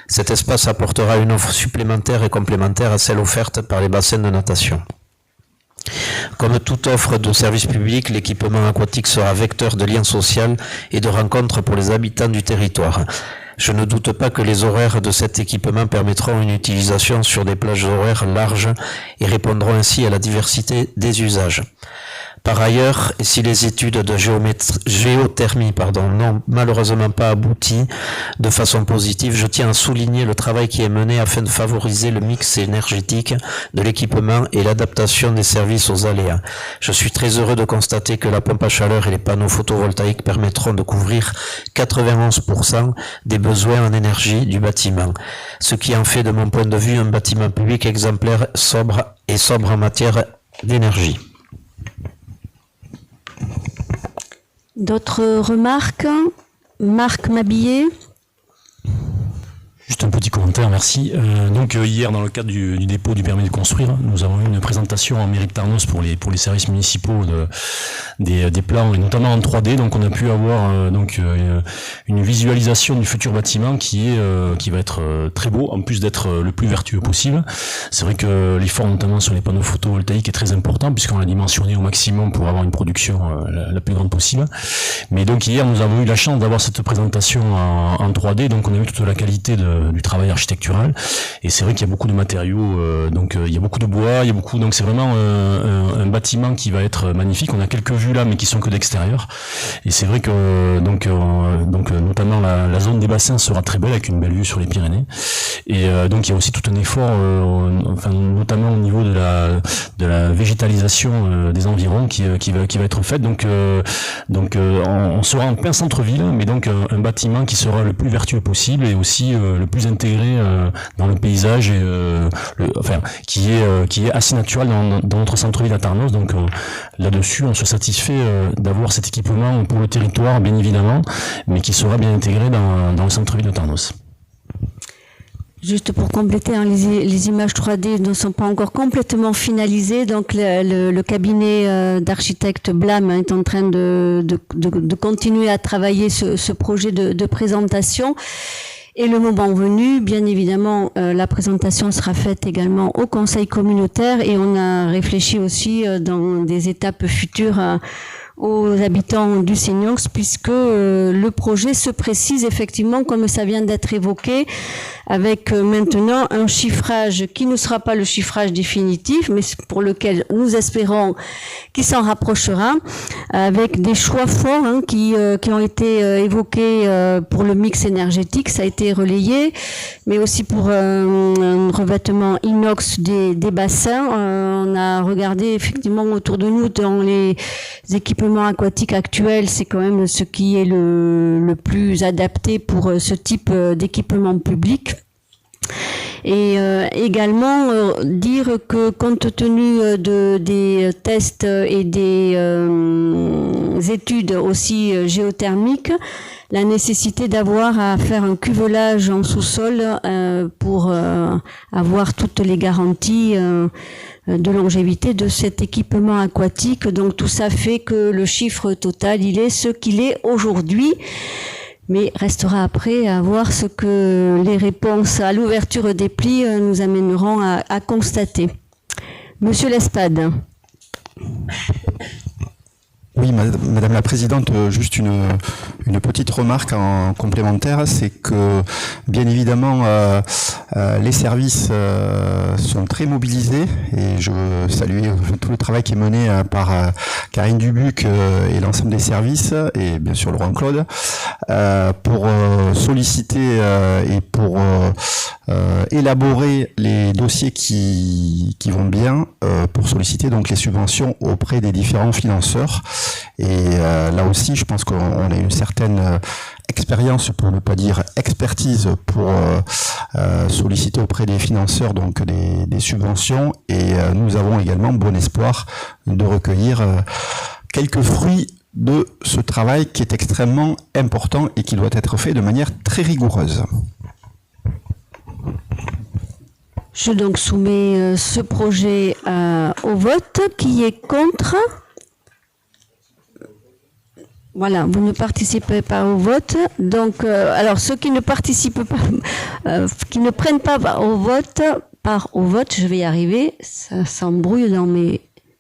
Cet espace apportera une offre supplémentaire et complémentaire à celle offerte par les bassins de natation. Comme toute offre de service public, l'équipement aquatique sera vecteur de lien social et de rencontres pour les habitants du territoire. Je ne doute pas que les horaires de cet équipement permettront une utilisation sur des plages horaires larges et répondront ainsi à la diversité des usages. Par ailleurs, et si les études de géothermie n'ont malheureusement pas abouti de façon positive, je tiens à souligner le travail qui est mené afin de favoriser le mix énergétique de l'équipement et l'adaptation des services aux aléas. Je suis très heureux de constater que la pompe à chaleur et les panneaux photovoltaïques permettront de couvrir 91% des besoins en énergie du bâtiment, ce qui en fait de mon point de vue un bâtiment public exemplaire, sobre en matière d'énergie. D'autres remarques? Marc Mabillet. Juste un petit commentaire, merci. Hier, dans le cadre du dépôt du permis de construire, nous avons eu une présentation en mairie de Tarnos pour les services municipaux des plans, et notamment en 3D. Donc on a pu avoir une visualisation du futur bâtiment qui va être très beau, en plus d'être le plus vertueux possible. C'est vrai que l'effort, notamment sur les panneaux photovoltaïques, est très important puisqu'on l'a dimensionné au maximum pour avoir une production la plus grande possible. Mais donc hier, nous avons eu la chance d'avoir cette présentation en 3D. Donc on a vu toute la qualité du travail architectural, et c'est vrai qu'il y a beaucoup de matériaux, il y a beaucoup de bois, donc c'est vraiment un bâtiment qui va être magnifique. On a quelques vues là, mais qui sont que d'extérieur, et c'est vrai que notamment la zone des bassins sera très belle avec une belle vue sur les Pyrénées, et donc il y a aussi tout un effort, notamment au niveau de la végétalisation des environs qui va être faite. Donc on sera en plein centre-ville, mais donc un bâtiment qui sera le plus vertueux possible et aussi le plus intégré dans le paysage et qui est assez naturel dans notre centre-ville à Tarnos. Donc là-dessus, on se satisfait d'avoir cet équipement pour le territoire, bien évidemment, mais qui sera bien intégré dans le centre-ville de Tarnos. Juste pour compléter, les images 3D ne sont pas encore complètement finalisées, donc le cabinet d'architecte Blam est en train de continuer à travailler ce projet de présentation. Et le moment venu, bien évidemment, la présentation sera faite également au conseil communautaire, et on a réfléchi aussi dans des étapes futures aux habitants du Seignanx, puisque le projet se précise effectivement, comme ça vient d'être évoqué, avec maintenant un chiffrage qui ne sera pas le chiffrage définitif, mais pour lequel nous espérons qu'il s'en rapprochera, avec des choix forts qui ont été évoqués pour le mix énergétique, ça a été relayé, mais aussi pour un revêtement inox des bassins. On a regardé effectivement autour de nous dans les équipements aquatiques actuels, c'est quand même ce qui est le plus adapté pour ce type d'équipement public. Et également dire que compte tenu des tests et des études aussi géothermiques, la nécessité d'avoir à faire un cuvelage en sous-sol pour avoir toutes les garanties de longévité de cet équipement aquatique. Donc tout ça fait que le chiffre total, il est ce qu'il est aujourd'hui. Mais restera après à voir ce que les réponses à l'ouverture des plis nous amèneront à constater. Monsieur Lespade. Oui, Madame la Présidente, juste une petite remarque en complémentaire, c'est que bien évidemment les services sont très mobilisés et je veux saluer tout le travail qui est mené par Karine Dubuc et l'ensemble des services et bien sûr Laurent Claude pour solliciter et pour élaborer les dossiers qui vont bien, pour solliciter donc les subventions auprès des différents financeurs. Et là aussi, je pense qu'on a une certaine expérience, pour ne pas dire expertise, pour solliciter auprès des financeurs donc des subventions. Et nous avons également bon espoir de recueillir quelques fruits de ce travail qui est extrêmement important et qui doit être fait de manière très rigoureuse. Je donc soumets ce projet au vote. Qui est contre ? Voilà, vous ne participez pas au vote. Donc, alors ceux qui ne participent pas, qui ne prennent pas au vote, je vais y arriver. Ça s'embrouille dans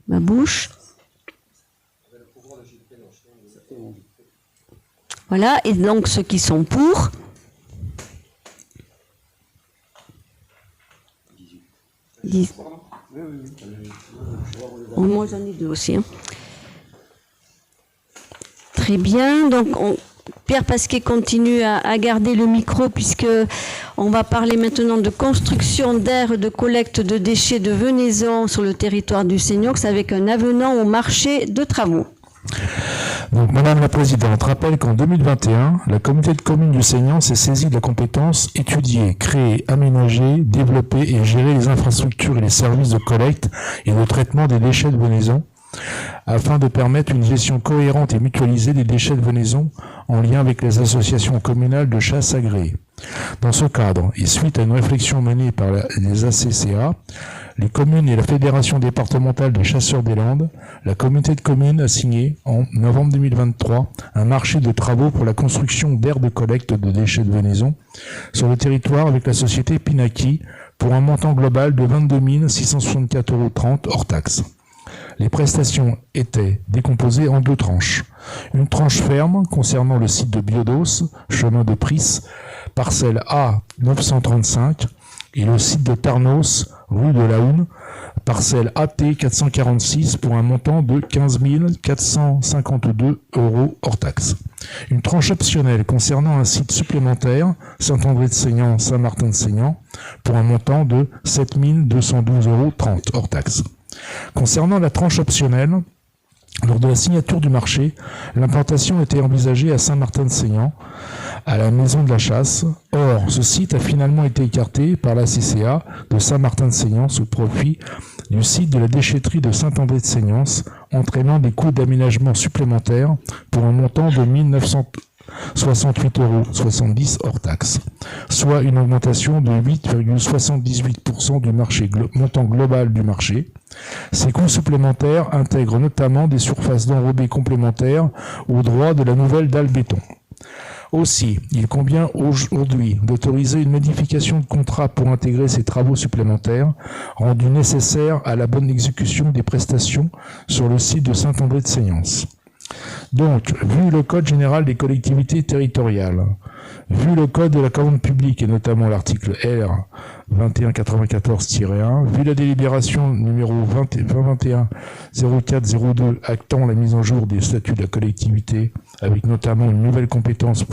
ma bouche. Voilà, et donc ceux qui sont pour. Moi j'en ai deux aussi. Très bien, donc Pierre Pasquet continue à garder le micro puisque on va parler maintenant de construction d'aires de collecte de déchets de Venaison sur le territoire du Seignox avec un avenant au marché de travaux. Donc, Madame la Présidente rappelle qu'en 2021, la communauté de communes du Seignan s'est saisie de la compétence étudier, créer, aménager, développer et gérer les infrastructures et les services de collecte et de traitement des déchets de Venaison, afin de permettre une gestion cohérente et mutualisée des déchets de Venaison en lien avec les associations communales de chasse agréées. Dans ce cadre, et suite à une réflexion menée par les ACCA, les communes et la Fédération départementale des chasseurs des Landes, la communauté de communes a signé, en novembre 2023, un marché de travaux pour la construction d'aires de collecte de déchets de Venaison sur le territoire avec la société Pinaki pour un montant global de 22 664,30 € hors taxes. Les prestations étaient décomposées en deux tranches. Une tranche ferme concernant le site de Biodos, chemin de Pris, parcelle A 935, et le site de Tarnos, rue de la Houne, parcelle AT 446 pour un montant de 15 452 € hors taxes. Une tranche optionnelle concernant un site supplémentaire, Saint-André-de-Seignan, Saint-Martin-de-Seignan, pour un montant de 7 212,30 € hors taxes. Concernant la tranche optionnelle, lors de la signature du marché, l'implantation était envisagée à Saint-Martin-de-Seignan, à la Maison de la Chasse. Or, ce site a finalement été écarté par la CCA de Saint-Martin-de-Seignan sous profit du site de la déchetterie de Saint-André-de-Seignan, entraînant des coûts d'aménagement supplémentaires pour un montant de 1968,70 € hors taxes, soit une augmentation de 8,78% du montant global du marché. Ces coûts supplémentaires intègrent notamment des surfaces d'enrobés complémentaires au droit de la nouvelle dalle béton. Aussi, il convient aujourd'hui d'autoriser une modification de contrat pour intégrer ces travaux supplémentaires, rendus nécessaires à la bonne exécution des prestations sur le site de Saint-André-de-Seignan. Donc, vu le Code général des collectivités territoriales, Vu le code de la commande publique et notamment l'article R 2194-1, vu la délibération numéro 2021-0402 actant la mise en jour des statuts de la collectivité avec notamment une nouvelle compétence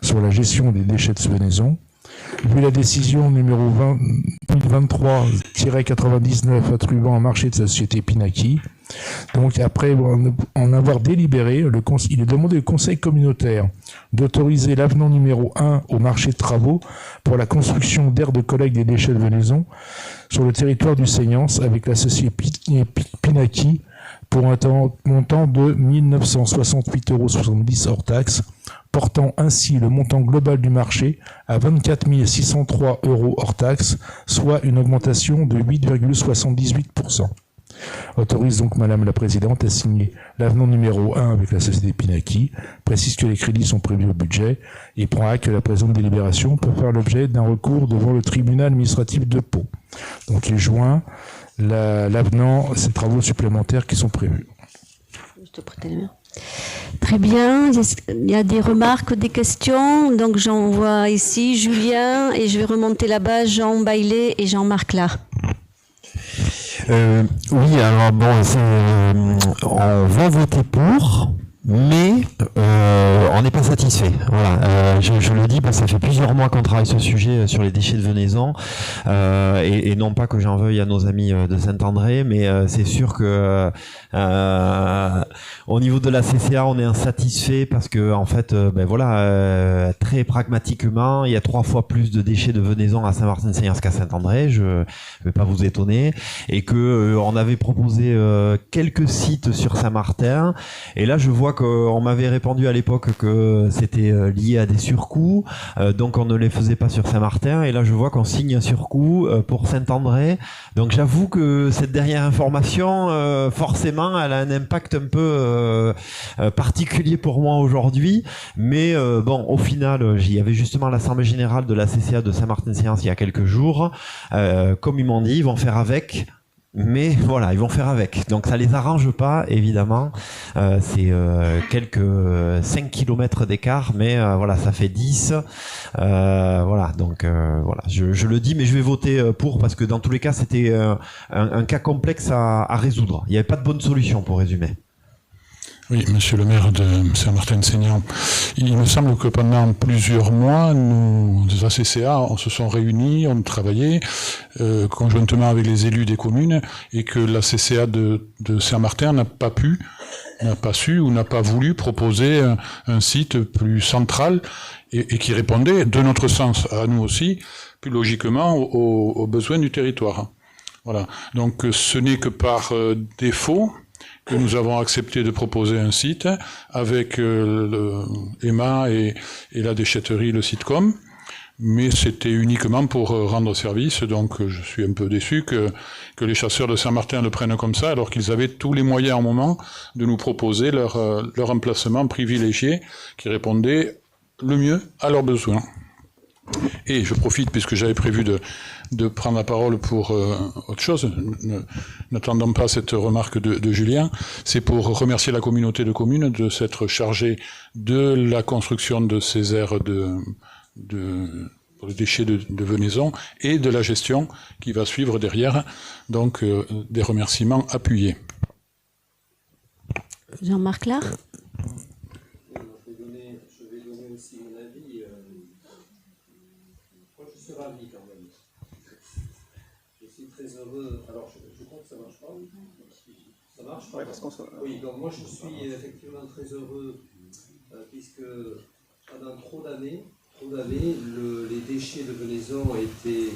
sur la gestion des déchets de Venaison, vu la décision numéro 2023-99 attribuant un marché de société Pinaki, donc après en avoir délibéré, il est demandé au Conseil communautaire d'autoriser l'avenant numéro 1 au marché de travaux pour la construction d'aires de collecte des déchets de Venaison sur le territoire du Seignance avec la société Pinaki pour un montant de 1968,70 € hors taxe, portant ainsi le montant global du marché à 24 603 € hors taxe, soit une augmentation de 8,78%. Autorise donc Madame la Présidente à signer l'avenant numéro 1 avec la société Pinaki, précise que les crédits sont prévus au budget et prend acte que la présente délibération peut faire l'objet d'un recours devant le tribunal administratif de Pau. Donc il joint l'avenant, ces travaux supplémentaires qui sont prévus. Très bien, il y a des remarques, des questions, donc j'en vois ici Julien et je vais remonter là-bas Jean Baillet et Jean-Marc Lard. Oui, alors bon, on va voter pour, mais on n'est pas satisfait. Voilà, je le dis parce que ça fait plusieurs mois qu'on travaille ce sujet sur les déchets de Venaison, et non pas que j'en veuille à nos amis de Saint-André, mais c'est sûr que au niveau de la CCA, on est insatisfait parce que en fait, très pragmatiquement, il y a 3 fois plus de déchets de Venaison à Saint-Martin-de-Seignance qu'à Saint-André. Je vais pas vous étonner, et que on avait proposé quelques sites sur Saint-Martin, et là je vois qu'on m'avait répondu à l'époque que c'était lié à des surcoûts, donc on ne les faisait pas sur Saint-Martin, et là je vois qu'on signe un surcoût pour Saint-André. Donc j'avoue que cette dernière information, forcément, elle a un impact un peu particulier pour moi aujourd'hui, mais bon, au final, j'y avais justement l'Assemblée Générale de la CCA de Saint-Martin-de-Seignance il y a quelques jours. Comme ils m'ont dit, ils vont faire avec. Mais voilà, ils vont faire avec. Donc ça les arrange pas, évidemment. C'est quelques 5 km d'écart, mais voilà, ça fait 10. Voilà, donc voilà, je le dis, mais je vais voter pour, parce que dans tous les cas, c'était un cas complexe à résoudre. Il n'y avait pas de bonne solution, pour résumer. Oui, monsieur le maire de Saint-Martin-de-Seignance, il me semble que pendant plusieurs mois, nous, les ACCA, on se sont réunis, on travaillait conjointement avec les élus des communes, et que la CCA de Saint-Martin n'a pas su ou n'a pas voulu proposer un site plus central et qui répondait, de notre sens, à nous aussi, plus logiquement aux besoins du territoire. Voilà. Donc ce n'est que par défaut que nous avons accepté de proposer un site avec Emma et la déchetterie, le Sitcom, mais c'était uniquement pour rendre service, donc je suis un peu déçu que les chasseurs de Saint-Martin le prennent comme ça, alors qu'ils avaient tous les moyens en moment de nous proposer leur emplacement privilégié qui répondait le mieux à leurs besoins. Et je profite, puisque j'avais prévu de prendre la parole pour autre chose, n'attendons pas cette remarque de Julien, c'est pour remercier la communauté de communes de s'être chargée de la construction de ces aires pour les déchets de Venaison et de la gestion qui va suivre derrière, donc des remerciements appuyés. Jean-Marc Lard. Je vais donner aussi mon avis. Moi, je suis ravi quand même. Je suis très heureux. Alors, je crois que ça ne marche pas. Ça marche pas. Oui, donc moi, je suis effectivement très heureux puisque pendant trop d'années, les déchets de Venaison étaient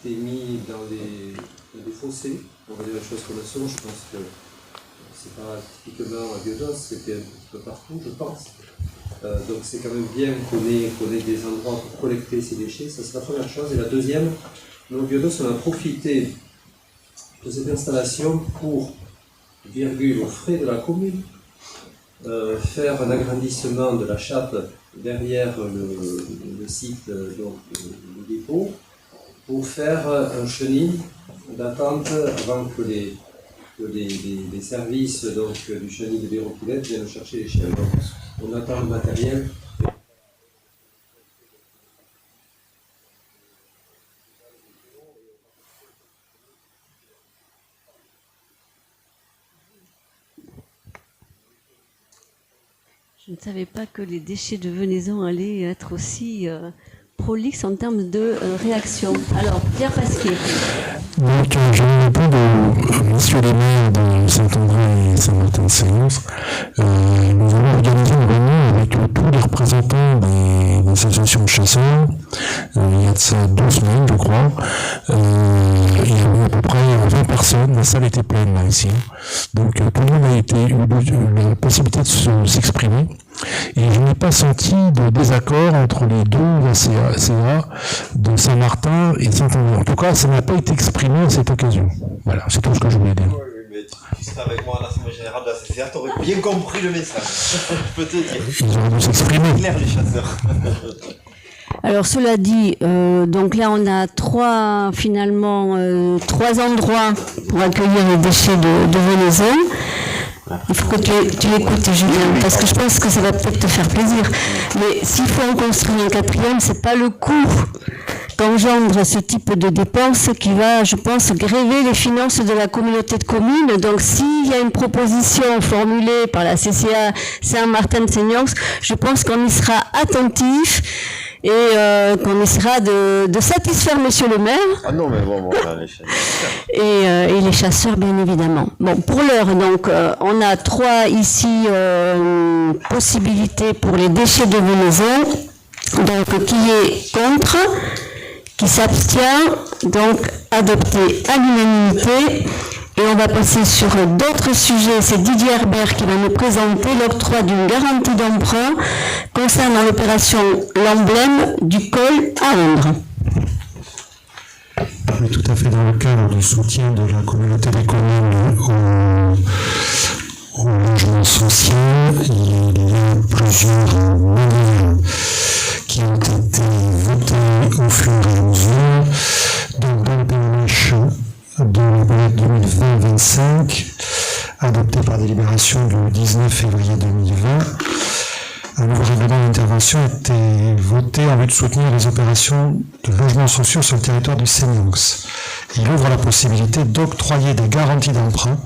mis dans des fossés. On va dire les choses comme elles sont. Je pense que c'est pas typiquement à Biodos, c'était un petit peu partout, je pense. Donc c'est quand même bien qu'on ait des endroits pour collecter ces déchets, ça c'est la première chose. Et la deuxième, nous, Biodos, on a profité de cette installation pour, aux frais de la commune, faire un agrandissement de la chape derrière le site, donc le dépôt, pour faire un chenil d'attente avant que les services donc, du chenil de Béroquillette viennent chercher les chiens. Donc, on attend le matériel. Je ne savais pas que les déchets de venaison allaient être aussi prolixes en termes de réaction. Alors, Pierre Pasquier. Donc, je me réponds de messieurs les maires de Saint-André et Saint-Martin-de-Séance. Nous avons organisé une réunion avec tous les représentants des associations de chasseurs. Il y a de ça 2 semaines, je crois. Il y avait à peu près 20 personnes. La salle était pleine, là, ici. Donc, tout le monde a eu la possibilité de s'exprimer. Et je n'ai pas senti de désaccord entre les deux CA de Saint-Martin et Saint-André. En tout cas, ça n'a pas été exprimé à cette occasion. Voilà, c'est tout ce que je voulais dire. Oui, mais tu serais avec moi à l'Assemblée Générale de la CCA, tu aurais bien compris le message. Je peux te dire. Ils auraient dû s'exprimer. Clair, les chasseurs. Alors cela dit, donc là on a 3 endroits pour accueillir les déchets de venaison. Il faut que tu l'écoutes, Julien, parce que je pense que ça va peut-être te faire plaisir. Mais s'il faut en construire un 4e, c'est pas le coût qu'engendre ce type de dépense qui va, je pense, gréver les finances de la communauté de communes. Donc s'il y a une proposition formulée par la CCA Saint-Martin-de-Séance, je pense qu'on y sera attentif et qu'on essaiera de satisfaire monsieur le maire. Ah non, mais bon, les chasseurs. Et les chasseurs, bien évidemment. Bon, pour l'heure, donc, on a 3 ici possibilités pour les déchets de venaison. Donc, qui est contre, qui s'abstient, donc adopté à l'unanimité. Et on va passer sur d'autres sujets. C'est Didier Herbert qui va nous présenter l'octroi d'une garantie d'emprunt concernant l'opération L'Emblème du col à Indre. Oui, tout à fait dans le cadre du soutien de la communauté des communes au logement social. Il y a plusieurs moyens qui ont été votés au fur et à mesure. Donc, dans le PNH de la période 2020-25, adopté par délibération du 19 février 2020, un nouveau règlement d'intervention a été voté en vue de soutenir les opérations de logements sociaux sur le territoire du Sénionx. Il ouvre la possibilité d'octroyer des garanties d'emprunt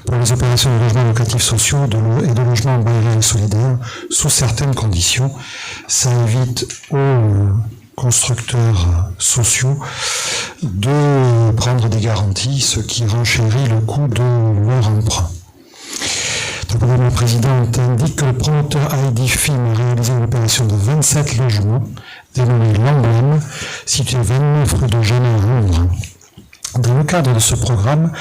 pour les opérations de logements locatifs sociaux et de logements baillés et solidaires sous certaines conditions. Ça évite aux constructeurs sociaux de prendre des garanties, ce qui renchérit le coût de leur emprunt. Donc, Madame la Présidente indique que le promoteur Heidi Film a réalisé une opération de 27 logements dénommée L'Emblème, situé à 29 rue de Genève à Londres. Dans le cadre de ce programme,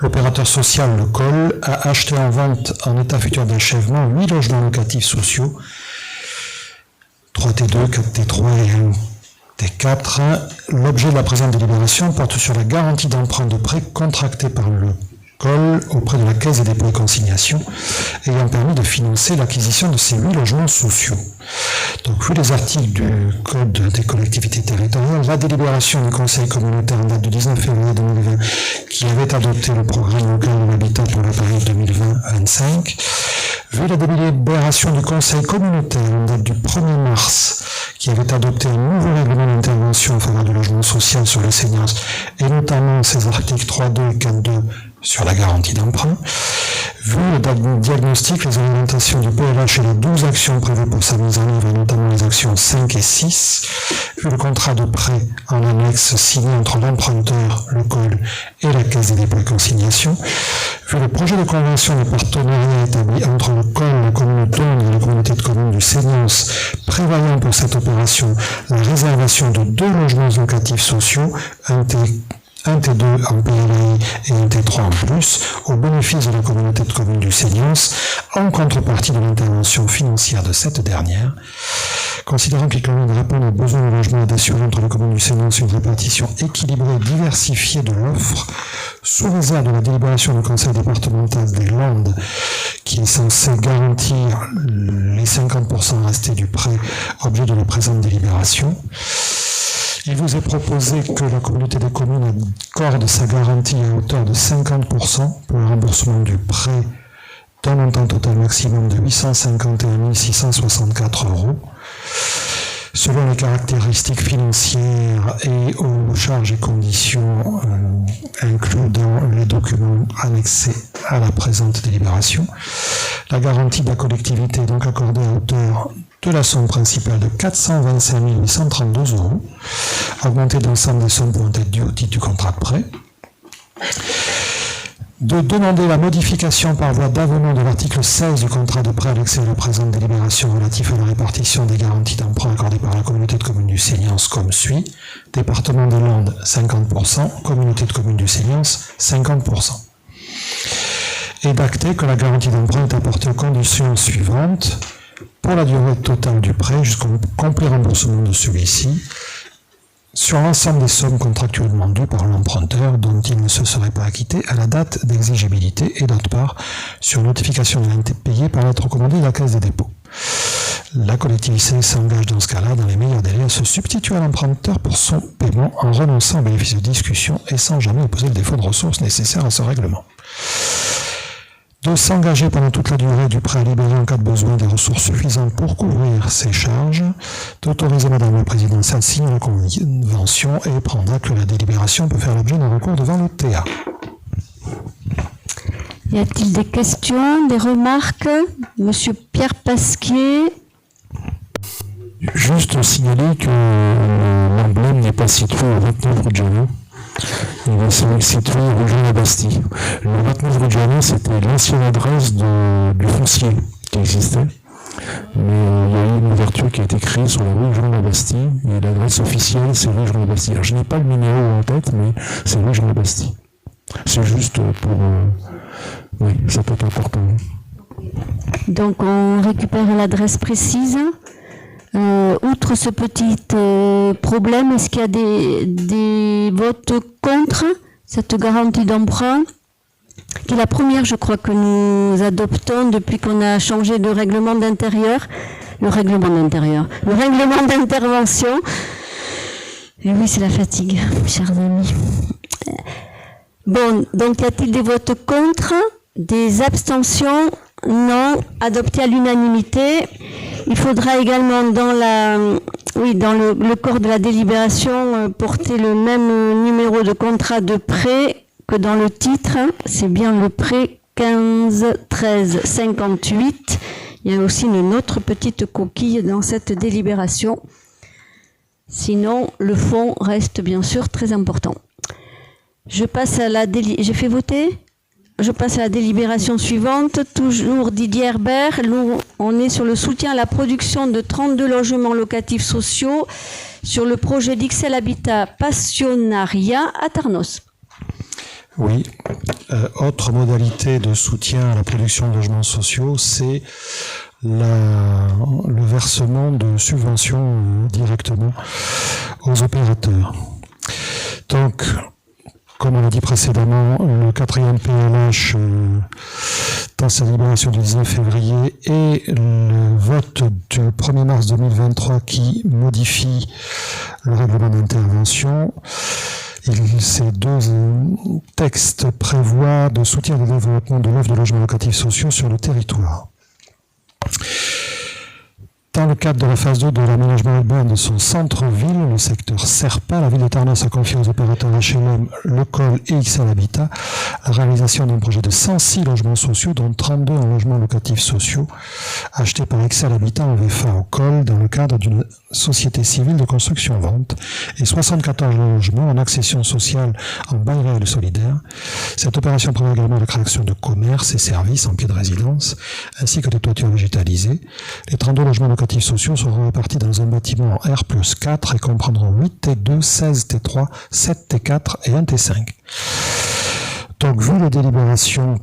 l'opérateur social Le Col a acheté en vente en état futur d'achèvement 8 logements locatifs sociaux, 3T2, 4T3 et 1T4. L'objet de la présente délibération porte sur la garantie d'emprunt de prêt contractée par le Col auprès de la Caisse des dépôts et consignations, ayant permis de financer l'acquisition de ces 8 logements sociaux. Donc, vu les articles du Code des collectivités territoriales, la délibération du Conseil communautaire en date du 19 février 2020, qui avait adopté le programme local de l'habitat pour la période 2020-25, vu la délibération du Conseil communautaire en date du 1er mars, qui avait adopté un nouveau règlement d'intervention en faveur du logement social sur les seniors, et notamment ses articles 3.2 et 4.2 sur la garantie d'emprunt, vu le diagnostic, les orientations du PLH et les 12 actions prévues pour sa mise en œuvre, et notamment les actions 5 et 6, vu le contrat de prêt en annexe signé entre l'emprunteur, le Col et la Caisse des dépôts et consignations, vu le projet de convention de partenariat établi entre le Col, la commune de Tône et la communauté de communes du Sénionx, prévoyant pour cette opération la réservation de 2 logements locatifs sociaux, un T2 en PLI et un T3 en plus, au bénéfice de la communauté de communes du Sénionx, en contrepartie de l'intervention financière de cette dernière. Considérant qu'il convient de répondre aux besoins de logement et d'assurer entre les communes du Sénionx une répartition équilibrée et diversifiée de l'offre, sous réserve de la délibération du Conseil départemental des Landes, qui est censé garantir les 50% restés du prêt, objet de la présente délibération. Il vous est proposé que la communauté des communes accorde sa garantie à hauteur de 50% pour le remboursement du prêt d'un montant total maximum de 851 664 €. selon les caractéristiques financières et aux charges et conditions inclus dans les documents annexés à la présente délibération. La garantie de la collectivité est donc accordée à hauteur de la somme principale de 425 832 €, augmentée de l'ensemble des sommes pouvant être dues au titre du contrat de prêt. De demander la modification par voie d'avenant de l'article 16 du contrat de prêt annexé à la présente délibération relatif à la répartition des garanties d'emprunt accordées par la communauté de communes du Séniance comme suit. Département des Landes, 50%, communauté de communes du Séniance, 50%. Et d'acter que la garantie d'emprunt est apportée aux conditions suivantes pour la durée totale du prêt jusqu'au complet remboursement de celui-ci, sur l'ensemble des sommes contractuellement dues par l'emprunteur dont il ne se serait pas acquitté à la date d'exigibilité et d'autre part sur notification de l'impayé par lettre recommandée de la Caisse des dépôts. La collectivité s'engage dans ce cas-là dans les meilleurs délais à se substituer à l'emprunteur pour son paiement en renonçant au bénéfice de discussion et sans jamais opposer le défaut de ressources nécessaires à ce règlement. De s'engager pendant toute la durée du prêt à libérer en cas de besoin des ressources suffisantes pour couvrir ses charges, d'autoriser Madame la Présidente à signer la convention et prendra que la délibération peut faire l'objet d'un recours devant le TA. Y a-t-il des questions, des remarques? Monsieur Pierre Pasquier. Juste signaler que l'emblème n'est pas situé au 29 rue de Janon. Il est situé rue Jean-Labastille. Le 29 rue de Janon, c'était l'ancienne adresse du foncier qui existait. Mais il y a eu une ouverture qui a été créée sur la rue Jean-Labastille. Et l'adresse officielle, c'est rue Jean-Labastille. Alors, je n'ai pas le numéro en tête, mais c'est rue Jean-Labastille. C'est juste pour... oui, ça peut être important. Donc, on récupère l'adresse précise. Outre ce petit problème, est-ce qu'il y a des votes contre cette garantie d'emprunt, qui est la première, je crois, que nous adoptons depuis qu'on a changé de règlement d'intérieur, le règlement d'intervention. Et oui, c'est la fatigue, chers amis. Bon, donc y a-t-il des votes contre, des abstentions? Non, adopté à l'unanimité. Il faudra également dans le corps de la délibération porter le même numéro de contrat de prêt que dans le titre. C'est bien le prêt 15 13 58. Il y a aussi une autre petite coquille dans cette délibération. Sinon, le fond reste bien sûr très important. Je passe à la J'ai fait voter ? Je passe à la délibération suivante, toujours Didier Herbert. On est sur le soutien à la production de 32 logements locatifs sociaux sur le projet d'XL Habitat Passionnariat à Tarnos. Oui, autre modalité de soutien à la production de logements sociaux, c'est le versement de subventions directement aux opérateurs. Donc, comme on l'a dit précédemment, le 4e PLH dans sa délibération du 19 février et le vote du 1er mars 2023 qui modifie le règlement d'intervention. Ces deux textes prévoient de soutien au développement de l'offre de logements locatifs sociaux sur le territoire. Dans le cadre de la phase 2 de l'aménagement urbain de son centre-ville, le secteur Serpa, la ville de Tarnos a confié aux opérateurs HLM, Le Col et XL Habitat la réalisation d'un projet de 106 logements sociaux, dont 32 en logements locatifs sociaux, achetés par XL Habitat en VFA au Col dans le cadre d'une société civile de construction-vente et 74 logements en accession sociale en bail réel solidaire. Cette opération prévoit également la création de commerces et services en pied de résidence, ainsi que des toitures végétalisées. Les 32 logements locatifs sociaux seront répartis dans un bâtiment en R+4 et comprendront 8 T2, 16 T3, 7 T4 et 1 T5. Donc, vu les délibérations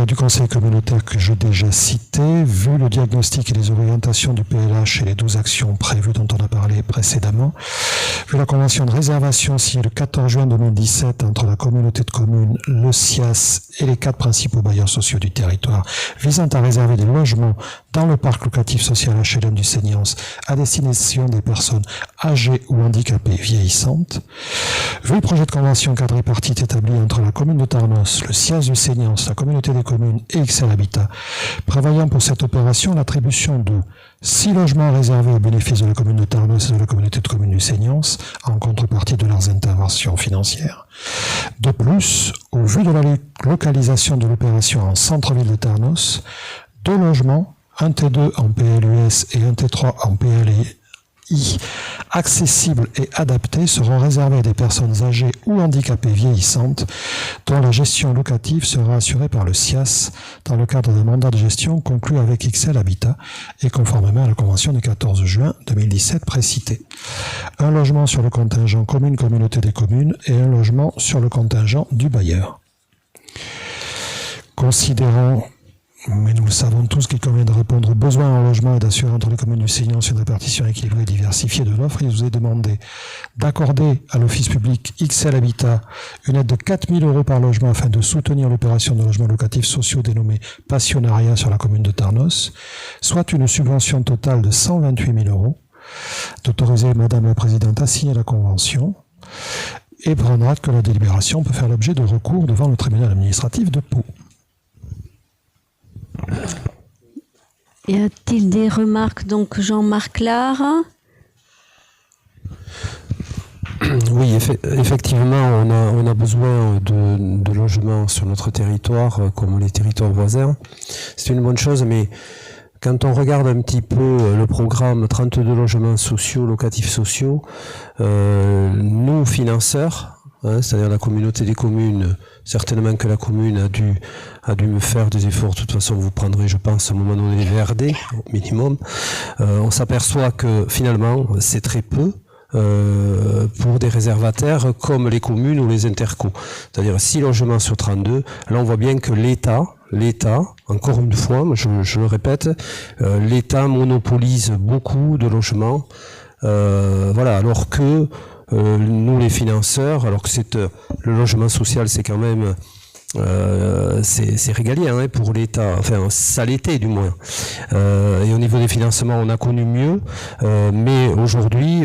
du conseil communautaire que j'ai déjà cité, vu le diagnostic et les orientations du PLH et les 12 actions prévues dont on a parlé précédemment, vu la convention de réservation signée le 14 juin 2017 entre la communauté de communes, le SIAS et les 4 principaux bailleurs sociaux du territoire visant à réserver des logements dans le parc locatif social HLM du Séniance à destination des personnes âgées ou handicapées vieillissantes, vu le projet de convention cadre tripartite établi entre la commune de Tarnos, le SIAS du Séniance, la commune communauté des communes et XL Habitat, prévoyant pour cette opération l'attribution de 6 logements réservés au bénéfice de la commune de Tarnos et de la communauté de communes du Seignance, en contrepartie de leurs interventions financières. De plus, au vu de la localisation de l'opération en centre-ville de Tarnos, 2 logements, un T2 en PLUS et un T3 en PLI, accessibles et adaptés, seront réservés à des personnes âgées ou handicapées vieillissantes dont la gestion locative sera assurée par le SIAS dans le cadre d'un mandat de gestion conclu avec XL Habitat et conformément à la convention du 14 juin 2017 précitée. Un logement sur le contingent commune-communauté des communes et un logement sur le contingent du bailleur. Considérant, mais nous le savons tous, qu'il convient de répondre aux besoins en logement et d'assurer entre les communes du Seignance une répartition équilibrée et diversifiée de l'offre, il vous est demandé d'accorder à l'office public XL Habitat une aide de 4 000 € par logement afin de soutenir l'opération de logements locatifs sociaux dénommée Passionnariat sur la commune de Tarnos, soit une subvention totale de 128 000 €, d'autoriser Madame la Présidente à signer la convention et prendre acte que la délibération peut faire l'objet de recours devant le tribunal administratif de Pau. Y a-t-il des remarques? Donc Jean-Marc Lard. Oui, effectivement, on a besoin de logements sur notre territoire, comme les territoires voisins. C'est une bonne chose, mais quand on regarde un petit peu le programme 32 logements sociaux, locatifs sociaux, nous, financeurs, c'est-à-dire la communauté des communes, certainement que la commune a dû me faire des efforts. De toute façon, vous prendrez, je pense, à un moment donné les VRD, au minimum. On s'aperçoit que finalement, c'est très peu pour des réservataires comme les communes ou les intercos. C'est-à-dire 6 logements sur 32. Là, on voit bien que l'État, encore une fois, je le répète, l'État monopolise beaucoup de logements. Voilà, alors que nous les financeurs, alors que le logement social, c'est quand même c'est régalien pour l'État, enfin ça l'était du moins, et au niveau des financements on a connu mieux, mais aujourd'hui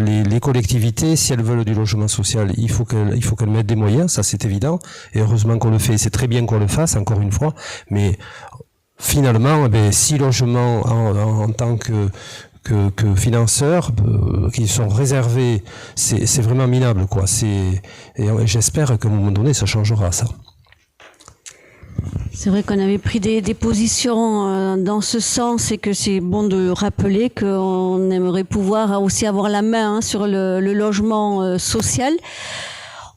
les collectivités, si elles veulent du logement social, il faut qu'elles mettent des moyens, ça c'est évident, et heureusement qu'on le fait, c'est très bien qu'on le fasse encore une fois, mais finalement 6 logements en tant que financeurs qui sont réservés, c'est vraiment minable, quoi. Et j'espère qu'à un moment donné ça changera, ça. C'est vrai qu'on avait pris des positions dans ce sens et que c'est bon de rappeler qu'on aimerait pouvoir aussi avoir la main sur le logement social.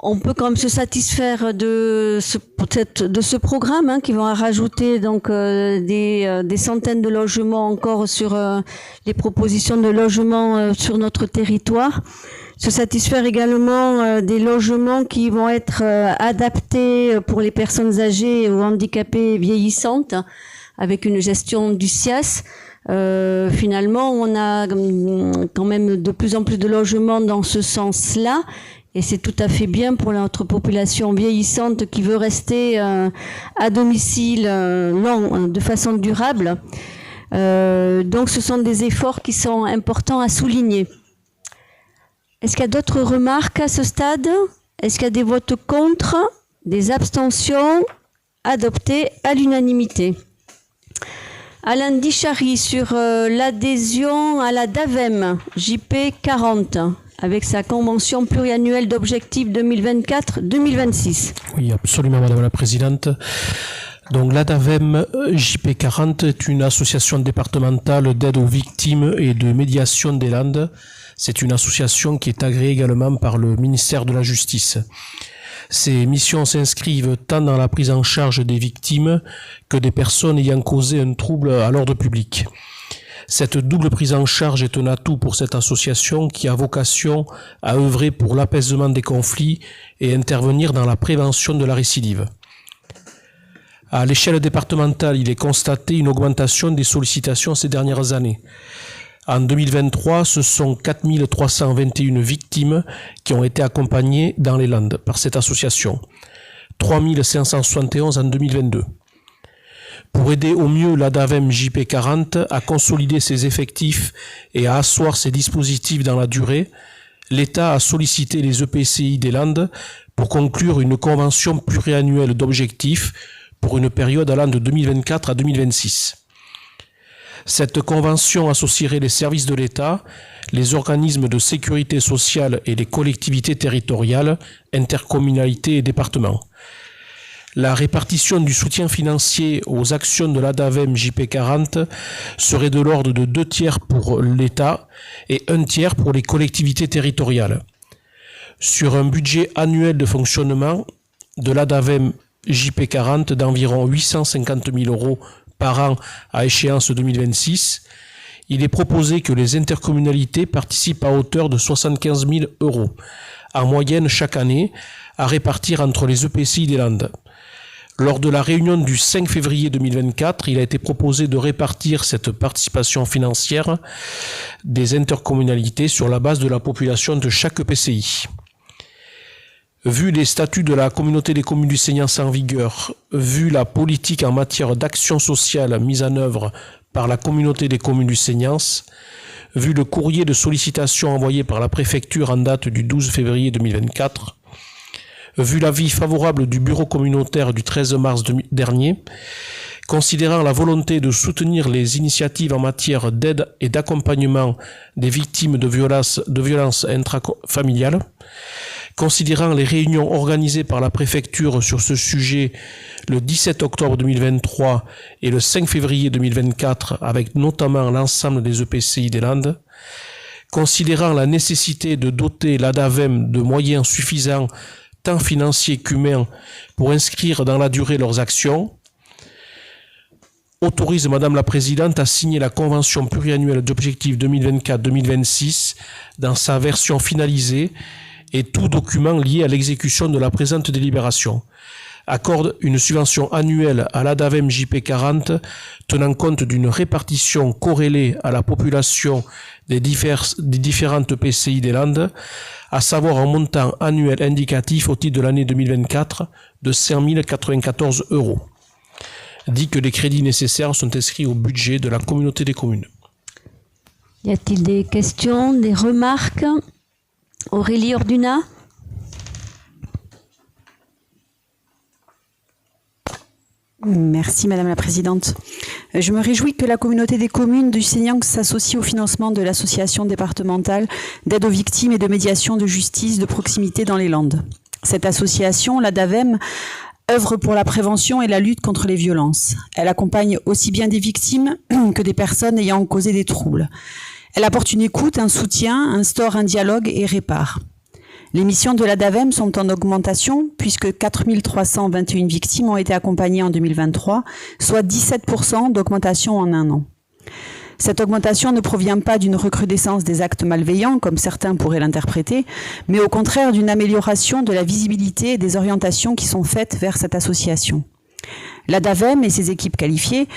On peut quand même se satisfaire de ce programme qui va rajouter donc des centaines de logements encore sur les propositions de logements sur notre territoire. Se satisfaire également des logements qui vont être adaptés pour les personnes âgées ou handicapées vieillissantes avec une gestion du SIAS. Finalement, on a quand même de plus en plus de logements dans ce sens-là. Et c'est tout à fait bien pour notre population vieillissante qui veut rester à domicile de façon durable. Donc ce sont des efforts qui sont importants à souligner. Est-ce qu'il y a d'autres remarques à ce stade? Est-ce qu'il y a des votes contre? Des abstentions? Adoptées à l'unanimité. Alain Dichary sur l'adhésion à la DAVEM JP 40 avec sa convention pluriannuelle d'objectifs 2024-2026. Oui, absolument, Madame la Présidente. Donc la DAVEM JP40 est une association départementale d'aide aux victimes et de médiation des Landes. C'est une association qui est agréée également par le ministère de la Justice. Ces missions s'inscrivent tant dans la prise en charge des victimes que des personnes ayant causé un trouble à l'ordre public. Cette double prise en charge est un atout pour cette association qui a vocation à œuvrer pour l'apaisement des conflits et intervenir dans la prévention de la récidive. À l'échelle départementale, il est constaté une augmentation des sollicitations ces dernières années. En 2023, ce sont 4 321 victimes qui ont été accompagnées dans les Landes par cette association, 3 571 en 2022. Pour aider au mieux la DAVEM JP40 à consolider ses effectifs et à asseoir ses dispositifs dans la durée, l'État a sollicité les EPCI des Landes pour conclure une convention pluriannuelle d'objectifs pour une période allant de 2024 à 2026. Cette convention associerait les services de l'État, les organismes de sécurité sociale et les collectivités territoriales, intercommunalités et départements. La répartition du soutien financier aux actions de l'ADAVEM JP40 serait de l'ordre de 2/3 pour l'État et 1/3 pour les collectivités territoriales. Sur un budget annuel de fonctionnement de l'ADAVEM JP40 d'environ 850 000 € par an à échéance 2026, il est proposé que les intercommunalités participent à hauteur de 75 000 € en moyenne chaque année à répartir entre les EPCI des Landes. Lors de la réunion du 5 février 2024, il a été proposé de répartir cette participation financière des intercommunalités sur la base de la population de chaque EPCI. Vu les statuts de la communauté des communes du Seignance en vigueur, vu la politique en matière d'action sociale mise en œuvre par la communauté des communes du Seignance, vu le courrier de sollicitation envoyé par la préfecture en date du 12 février 2024, vu l'avis favorable du bureau communautaire du 13 mars dernier, considérant la volonté de soutenir les initiatives en matière d'aide et d'accompagnement des victimes de violences intrafamiliales, considérant les réunions organisées par la préfecture sur ce sujet le 17 octobre 2023 et le 5 février 2024 avec notamment l'ensemble des EPCI des Landes, considérant la nécessité de doter l'ADAVEM de moyens suffisants tant financiers qu'humains pour inscrire dans la durée leurs actions, autorise Madame la Présidente à signer la Convention pluriannuelle d'objectifs 2024-2026 dans sa version finalisée et tout document lié à l'exécution de la présente délibération. Accorde une subvention annuelle à l'ADAVEM JP40 tenant compte d'une répartition corrélée à la population des différentes PCI des Landes, à savoir un montant annuel indicatif au titre de l'année 2024 de 5 094 €. Dit que les crédits nécessaires sont inscrits au budget de la communauté des communes. Y a-t-il des questions, des remarques? Aurélie Orduna. Merci Madame la Présidente. Je me réjouis que la communauté des communes du Seignance s'associe au financement de l'association départementale d'aide aux victimes et de médiation de justice de proximité dans les Landes. Cette association, l'ADAVEM, œuvre pour la prévention et la lutte contre les violences. Elle accompagne aussi bien des victimes que des personnes ayant causé des troubles. Elle apporte une écoute, un soutien, instaure un dialogue et répare. Les missions de l'ADAVEM sont en augmentation puisque 4 321 victimes ont été accompagnées en 2023, soit 17% d'augmentation en un an. Cette augmentation ne provient pas d'une recrudescence des actes malveillants, comme certains pourraient l'interpréter, mais au contraire d'une amélioration de la visibilité et des orientations qui sont faites vers cette association. L'ADAVEM et ses équipes qualifiées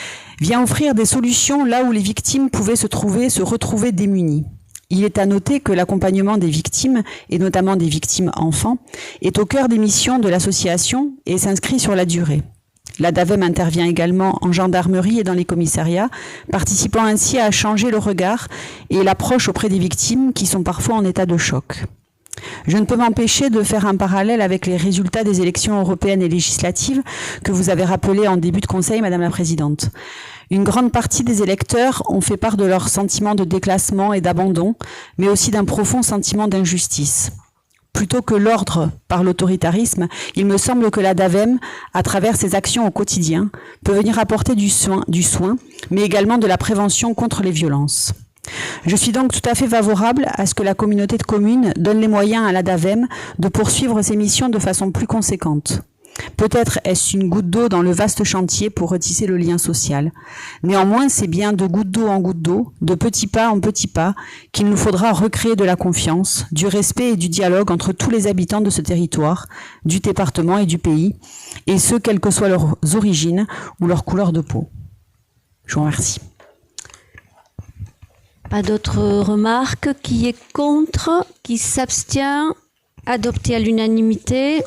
vient offrir des solutions là où les victimes pouvaient se retrouver démunies. Il est à noter que l'accompagnement des victimes, et notamment des victimes enfants, est au cœur des missions de l'association et s'inscrit sur la durée. L'ADAVEM intervient également en gendarmerie et dans les commissariats, participant ainsi à changer le regard et l'approche auprès des victimes qui sont parfois en état de choc. Je ne peux m'empêcher de faire un parallèle avec les résultats des élections européennes et législatives que vous avez rappelés en début de conseil, Madame la Présidente. Une grande partie des électeurs ont fait part de leur sentiment de déclassement et d'abandon, mais aussi d'un profond sentiment d'injustice. Plutôt que l'ordre par l'autoritarisme, il me semble que l'ADAVEM, à travers ses actions au quotidien, peut venir apporter du soin, mais également de la prévention contre les violences. Je suis donc tout à fait favorable à ce que la communauté de communes donne les moyens à l'ADAVEM de poursuivre ses missions de façon plus conséquente. Peut-être est-ce une goutte d'eau dans le vaste chantier pour retisser le lien social. Néanmoins, c'est bien de goutte d'eau en goutte d'eau, de petit pas en petit pas, qu'il nous faudra recréer de la confiance, du respect et du dialogue entre tous les habitants de ce territoire, du département et du pays, et ce, quelles que soient leurs origines ou leur couleur de peau. Je vous remercie. Pas d'autres remarques? Qui est contre? Qui s'abstient? Adopté à l'unanimité.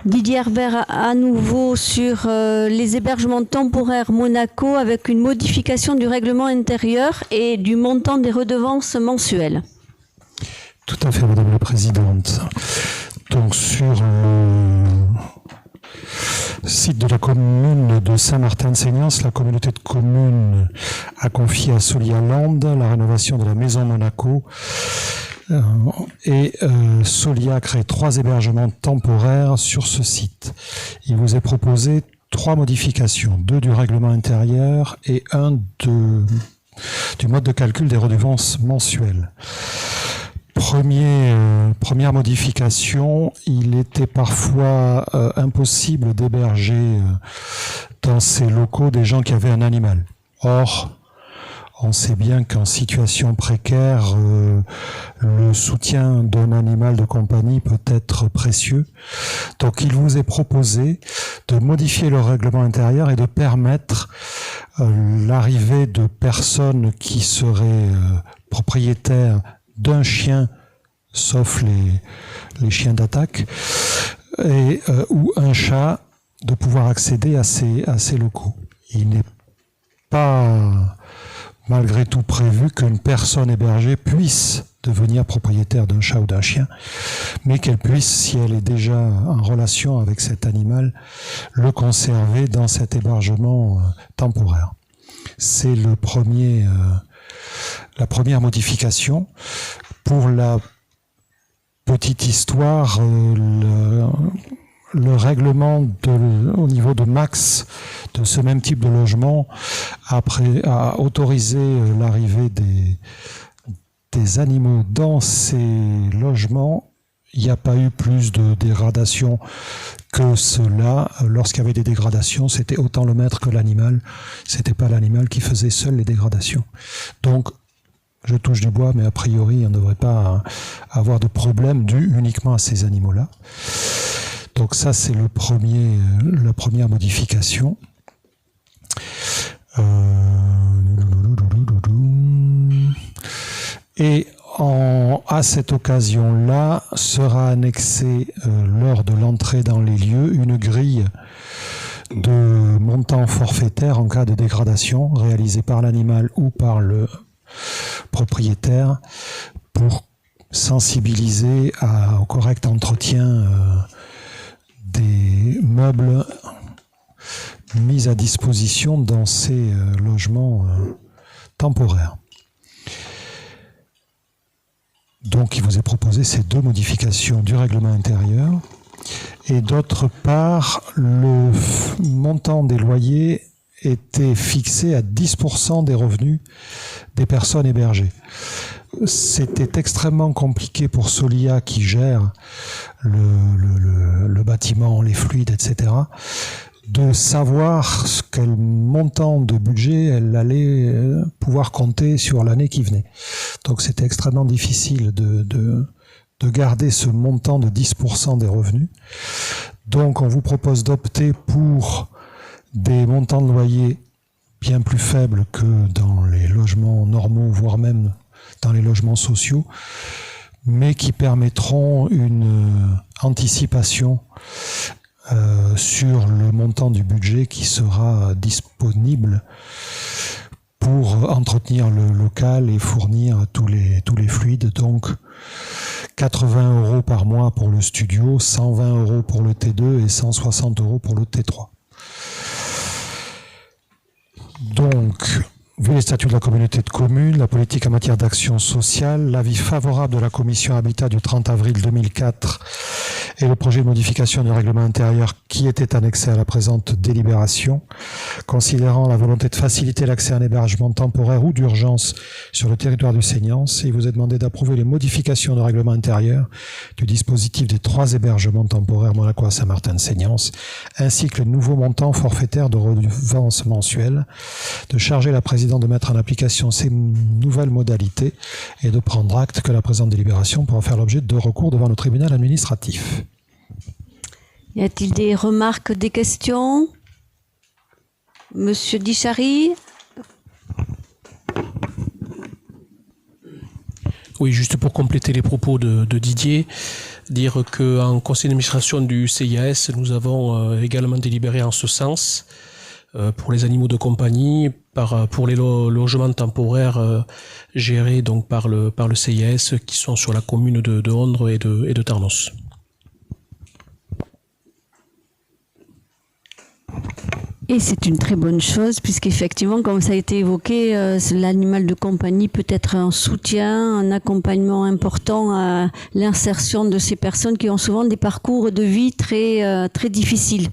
Didier Herbert à nouveau sur les hébergements temporaires Monaco avec une modification du règlement intérieur et du montant des redevances mensuelles. Tout à fait, Madame la Présidente. Donc sur Site de la commune de Saint-Martin-de-Seignance, la communauté de communes a confié à Solia Land la rénovation de la maison Monaco et Solia a créé 3 hébergements temporaires sur ce site. Il vous est proposé 3 modifications, 2 du règlement intérieur et 1 du mode de calcul des redevances mensuelles. Première modification, il était parfois impossible d'héberger dans ces locaux des gens qui avaient un animal. Or, on sait bien qu'en situation précaire, le soutien d'un animal de compagnie peut être précieux. Donc il vous est proposé de modifier le règlement intérieur et de permettre l'arrivée de personnes qui seraient propriétaires d'un chien, sauf les chiens d'attaque, et ou un chat, de pouvoir accéder à ces locaux. Il n'est pas malgré tout prévu qu'une personne hébergée puisse devenir propriétaire d'un chat ou d'un chien, mais qu'elle puisse, si elle est déjà en relation avec cet animal, le conserver dans cet hébergement temporaire. C'est la première modification. Pour la petite histoire, le règlement au niveau de max de ce même type de logement a autorisé l'arrivée des animaux dans ces logements. Il n'y a pas eu plus de dégradation que cela. Lorsqu'il y avait des dégradations, c'était autant le maître que l'animal. C'était pas l'animal qui faisait seul les dégradations. Donc, je touche du bois, mais a priori, on ne devrait pas avoir de problème dû uniquement à ces animaux-là. Donc ça, c'est la première modification. Et à cette occasion-là, sera annexée lors de l'entrée dans les lieux une grille de montant forfaitaire en cas de dégradation réalisée par l'animal ou par le propriétaire pour sensibiliser au correct entretien des meubles mis à disposition dans ces logements temporaires. Donc il vous est proposé ces 2 modifications du règlement intérieur et d'autre part le montant des loyers était fixé à 10% des revenus des personnes hébergées. C'était extrêmement compliqué pour Solia qui gère le bâtiment, les fluides, etc., de savoir quel montant de budget elle allait pouvoir compter sur l'année qui venait. Donc c'était extrêmement difficile de garder ce montant de 10% des revenus. Donc on vous propose d'opter pour des montants de loyer bien plus faibles que dans les logements normaux, voire même dans les logements sociaux, mais qui permettront une anticipation sur le montant du budget qui sera disponible pour entretenir le local et fournir tous les fluides. Donc 80 € par mois pour le studio, 120 € pour le T2 et 160 € pour le T3. Donc, vu les statuts de la communauté de communes, la politique en matière d'action sociale, l'avis favorable de la commission Habitat du 30 avril 2004 et le projet de modification du règlement intérieur qui était annexé à la présente délibération, considérant la volonté de faciliter l'accès à un hébergement temporaire ou d'urgence sur le territoire du Seignance, il vous est demandé d'approuver les modifications du règlement intérieur du dispositif des 3 hébergements temporaires Monaco à Saint-Martin-de-Seignance, ainsi que le nouveau montant forfaitaire de redevance mensuelle, de charger la présidente de mettre en application ces nouvelles modalités et de prendre acte que la présente délibération pourra faire l'objet de recours devant le tribunal administratif. Y a-t-il des remarques, des questions? Monsieur Dichary? Oui, juste pour compléter les propos de Didier, dire qu'en conseil d'administration du CIAS, nous avons également délibéré en ce sens pour les animaux de compagnie, pour les logements temporaires gérés donc par le CIAS qui sont sur la commune de Ondres et de Tarnos. Et c'est une très bonne chose, puisqu'effectivement, comme ça a été évoqué, l'animal de compagnie peut être un soutien, un accompagnement important à l'insertion de ces personnes qui ont souvent des parcours de vie très, très difficiles.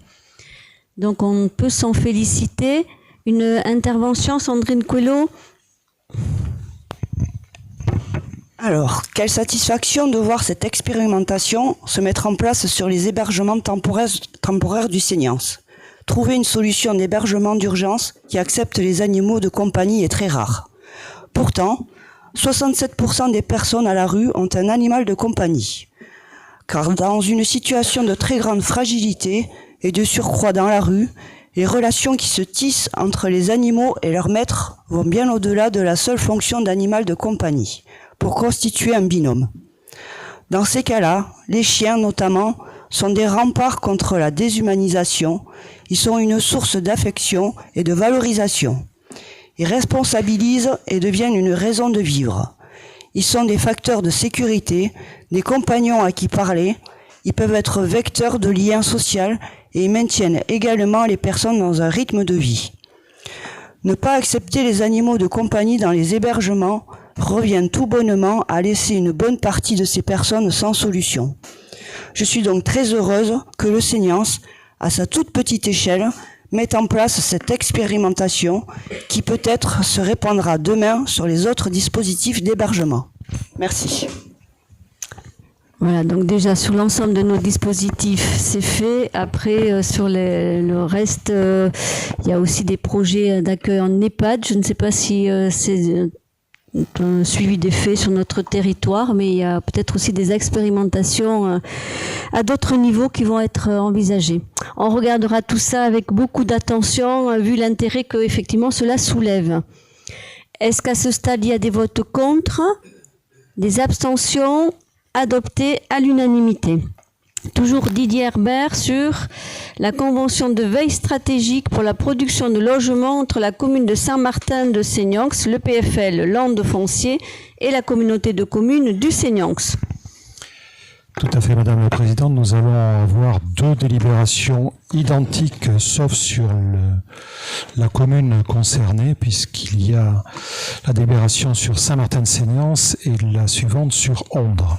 Donc on peut s'en féliciter. Une intervention, Sandrine Coelho? Alors, quelle satisfaction de voir cette expérimentation se mettre en place sur les hébergements temporaires du Seignance. Trouver une solution d'hébergement d'urgence qui accepte les animaux de compagnie est très rare. Pourtant, 67% des personnes à la rue ont un animal de compagnie. Car dans une situation de très grande fragilité et de surcroît dans la rue, les relations qui se tissent entre les animaux et leurs maîtres vont bien au-delà de la seule fonction d'animal de compagnie, pour constituer un binôme. Dans ces cas-là, les chiens notamment sont des remparts contre la déshumanisation, ils sont une source d'affection et de valorisation. Ils responsabilisent et deviennent une raison de vivre. Ils sont des facteurs de sécurité, des compagnons à qui parler, ils peuvent être vecteurs de liens sociaux et ils maintiennent également les personnes dans un rythme de vie. Ne pas accepter les animaux de compagnie dans les hébergements revient tout bonnement à laisser une bonne partie de ces personnes sans solution. Je suis donc très heureuse que le Seignance, à sa toute petite échelle, mette en place cette expérimentation qui peut-être se répandra demain sur les autres dispositifs d'hébergement. Merci. Voilà, donc déjà sur l'ensemble de nos dispositifs, c'est fait. Après, sur le reste, il y a aussi des projets d'accueil en EHPAD. Je ne sais pas si c'est un suivi des faits sur notre territoire, mais il y a peut-être aussi des expérimentations à d'autres niveaux qui vont être envisagées. On regardera tout ça avec beaucoup d'attention, vu l'intérêt que effectivement cela soulève. Est-ce qu'à ce stade, il y a des votes contre, des abstentions? Adopté à l'unanimité. Toujours Didier Herbert sur la convention de veille stratégique pour la production de logements entre la commune de Saint-Martin-de-Seignanx, le PFL Landes Foncier et la communauté de communes du Seignanx. Tout à fait, Madame la Présidente. Nous allons avoir deux délibérations identiques, sauf sur la commune concernée, puisqu'il y a la délibération sur Saint-Martin-de-Seignanx et la suivante sur Ondres.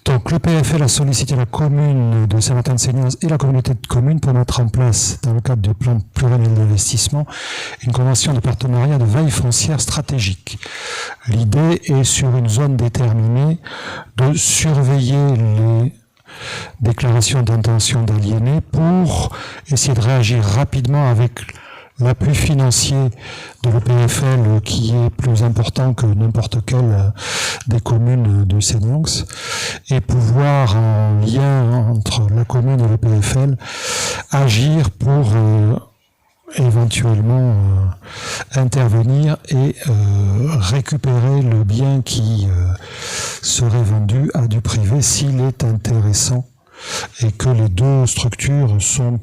Donc le PFL a sollicité la commune de Saint-Martin-de-Seignanx et la communauté de communes pour mettre en place, dans le cadre du plan pluriannuel d'investissement, une convention de partenariat de veille foncière stratégique. L'idée est, sur une zone déterminée, de surveiller les déclarations d'intention d'aliéner pour essayer de réagir rapidement avec l'appui financier de l'EPFL qui est plus important que n'importe quelle des communes de Seignanx et pouvoir, en lien entre la commune et l'EPFL, agir pour éventuellement intervenir et récupérer le bien qui serait vendu à du privé s'il est intéressant et que les deux structures sont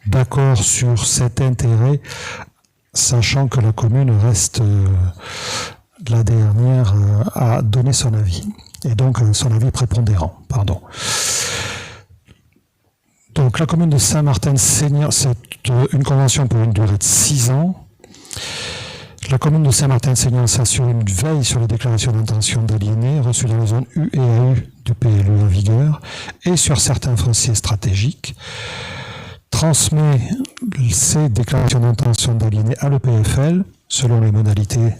d'accord sur cet intérêt, sachant que la commune reste la dernière à donner son avis, et donc son avis prépondérant, pardon. Donc la commune de Saint-Martin-de-Seignanx, c'est une convention pour une durée de 6 ans. La commune de Saint-Martin-de-Seignanx assure une veille sur les déclarations d'intention d'aliéner reçues dans les zones U et AU du PLU en vigueur et sur certains fonciers stratégiques. Transmet ces déclarations d'intention d'aliéner à l'EPFL selon les modalités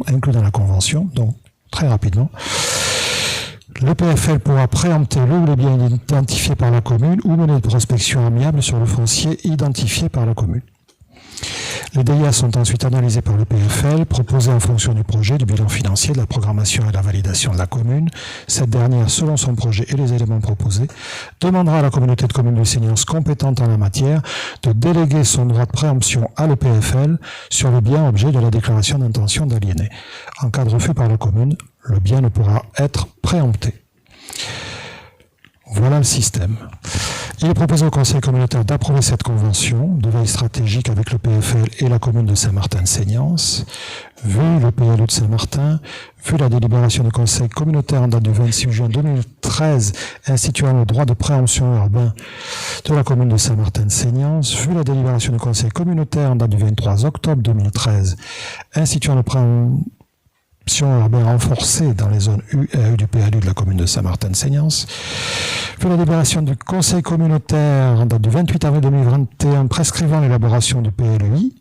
incluses dans la convention, donc très rapidement. L'EPFL pourra préempter le ou les biens identifiés par la commune ou mener une prospection amiable sur le foncier identifié par la commune. Les DIA sont ensuite analysés par le PFL, proposés en fonction du projet, du bilan financier, de la programmation et de la validation de la commune. Cette dernière, selon son projet et les éléments proposés, demandera à la communauté de communes du Seignanx compétente en la matière de déléguer son droit de préemption à l'EPFL sur le bien objet de la déclaration d'intention d'aliéner. En cas de refus par la commune, le bien ne pourra être préempté. Voilà le système. Il est proposé au Conseil communautaire d'approuver cette convention de veille stratégique avec le PFL et la commune de Saint-Martin-de-Seignance, vu le PLU de Saint-Martin, vu la délibération du Conseil communautaire en date du 26 juin 2013 instituant le droit de préemption urbain de la commune de Saint-Martin-de-Seignance, vu la délibération du Conseil communautaire en date du 23 octobre 2013 instituant le préemption urbain renforcée dans les zones U et AU du PLU de la commune de Saint-Martin-de-Seignance, vu la délibération du Conseil communautaire en date du 28 avril 2021 prescrivant l'élaboration du PLUI,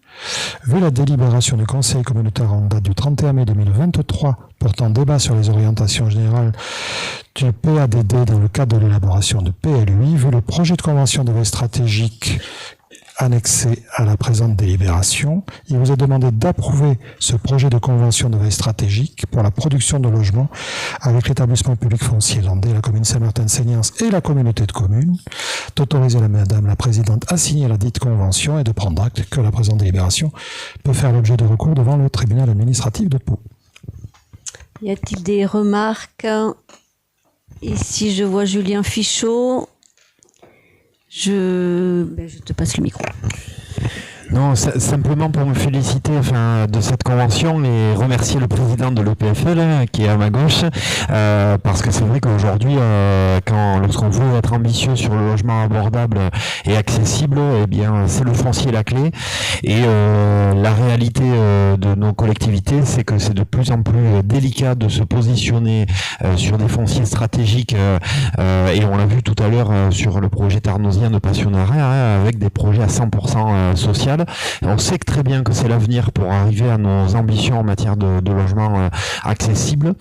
vu la délibération du Conseil communautaire en date du 31 mai 2023 portant débat sur les orientations générales du PADD dans le cadre de l'élaboration de PLUI, vu le projet de convention de veille stratégique annexé à la présente délibération, il vous est demandé d'approuver ce projet de convention de veille stratégique pour la production de logements avec l'établissement public foncier landais, la commune Saint-Martin-de-Seignance et la communauté de communes, d'autoriser Madame la Présidente à signer la dite convention et de prendre acte que la présente délibération peut faire l'objet de recours devant le tribunal administratif de Pau. Y a-t-il des remarques? Ici, je vois Julien Fichot. Je te passe le micro. Non, simplement pour me féliciter de cette convention et remercier le président de l'EPFL qui est à ma gauche, parce que c'est vrai qu'aujourd'hui, lorsqu'on veut être ambitieux sur le logement abordable et accessible, eh bien c'est le foncier la clé. Et la réalité de nos collectivités, c'est que c'est de plus en plus délicat de se positionner sur des fonciers stratégiques, et on l'a vu tout à l'heure sur le projet Tarnosien de Passionnara, avec des projets à 100% social. On sait que très bien que c'est l'avenir pour arriver à nos ambitions en matière de logement accessible.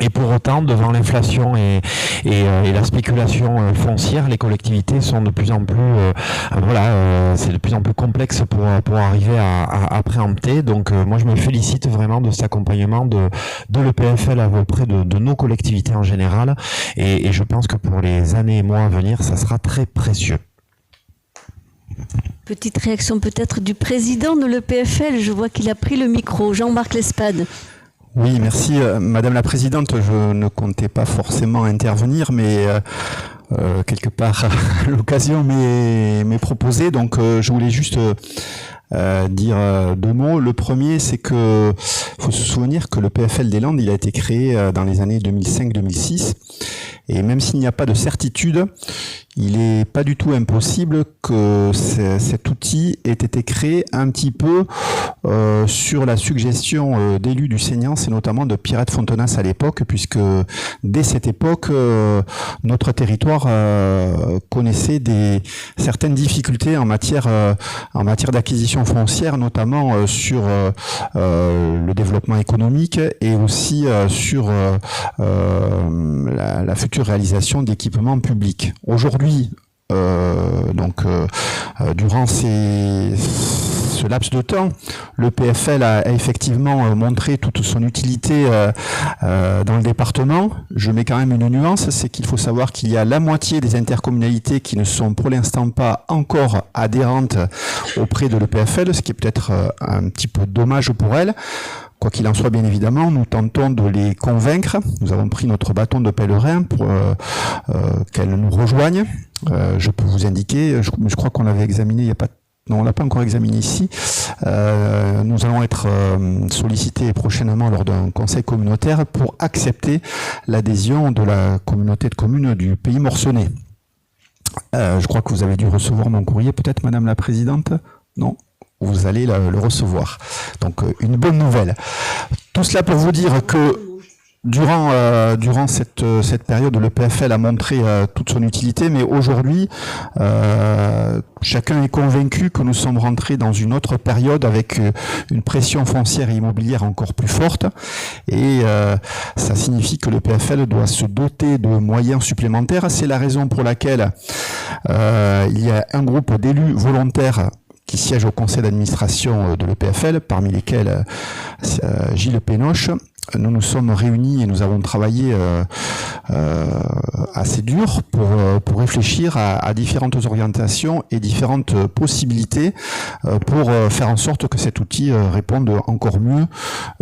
Et pour autant, devant l'inflation et la spéculation foncière, les collectivités sont de plus en plus, c'est de plus en plus complexe pour arriver à préempter. Donc, moi, je me félicite vraiment de cet accompagnement de l'EPFL auprès de nos collectivités en général. Et je pense que pour les années et mois à venir, ça sera très précieux. Petite réaction peut-être du président de l'EPFL, je vois qu'il a pris le micro, Jean-Marc Lespade. Oui, merci Madame la Présidente, je ne comptais pas forcément intervenir, mais quelque part l'occasion m'est proposée, donc je voulais juste dire deux mots. Le premier, c'est que faut se souvenir que le PFL des Landes, il a été créé dans les années 2005-2006, et même s'il n'y a pas de certitude, il n'est pas du tout impossible que cet outil ait été créé un petit peu sur la suggestion d'élus du Seignance et notamment de Pierrette Fontenas à l'époque, puisque dès cette époque, notre territoire connaissait certaines difficultés en matière d'acquisition foncière, notamment sur le développement économique et aussi sur la future réalisation d'équipements publics. Aujourd'hui, durant ce laps de temps, le PFL a effectivement montré toute son utilité dans le département. Je mets quand même une nuance, c'est qu'il faut savoir qu'il y a la moitié des intercommunalités qui ne sont pour l'instant pas encore adhérentes auprès de l'EPFL, ce qui est peut-être un petit peu dommage pour elles. Quoi qu'il en soit, bien évidemment, nous tentons de les convaincre. Nous avons pris notre bâton de pèlerin pour qu'elles nous rejoignent. Je peux vous indiquer, je crois qu'on l'avait examiné il n'y a pas... Non, on l'a pas encore examiné ici. Nous allons être sollicités prochainement lors d'un conseil communautaire pour accepter l'adhésion de la communauté de communes du Pays Morconnais. Je crois que vous avez dû recevoir mon courrier, peut-être, Madame la Présidente? Non? Vous allez le recevoir. Donc, une bonne nouvelle. Tout cela pour vous dire que durant cette période, le PFL a montré toute son utilité, mais aujourd'hui, chacun est convaincu que nous sommes rentrés dans une autre période avec une pression foncière et immobilière encore plus forte, et ça signifie que le PFL doit se doter de moyens supplémentaires. C'est la raison pour laquelle il y a un groupe d'élus volontaires qui siègent au conseil d'administration de l'EPFL, parmi lesquels Gilles Pénoche. Nous nous sommes réunis et nous avons travaillé assez dur pour réfléchir à différentes orientations et différentes possibilités pour faire en sorte que cet outil réponde encore mieux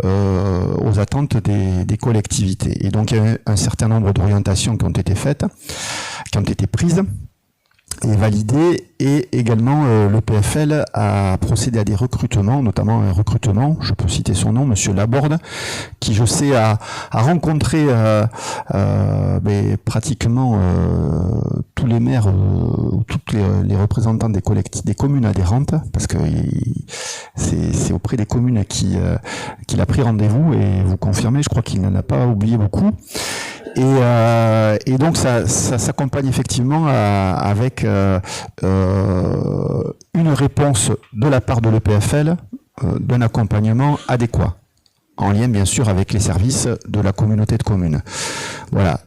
aux attentes des collectivités. Et donc il y a un certain nombre d'orientations qui ont été faites, qui ont été prises. est validé et également le PFL a procédé à des recrutements, notamment un recrutement, je peux citer son nom, Monsieur Laborde, qui je sais a rencontré pratiquement tous les maires ou tous les représentants des communes adhérentes, parce que c'est auprès des communes qu'il a pris rendez-vous, et vous confirmez, je crois qu'il n'en a pas oublié beaucoup. Et donc ça s'accompagne effectivement avec une réponse de la part de l'EPFL d'un accompagnement adéquat, en lien bien sûr avec les services de la communauté de communes. Voilà.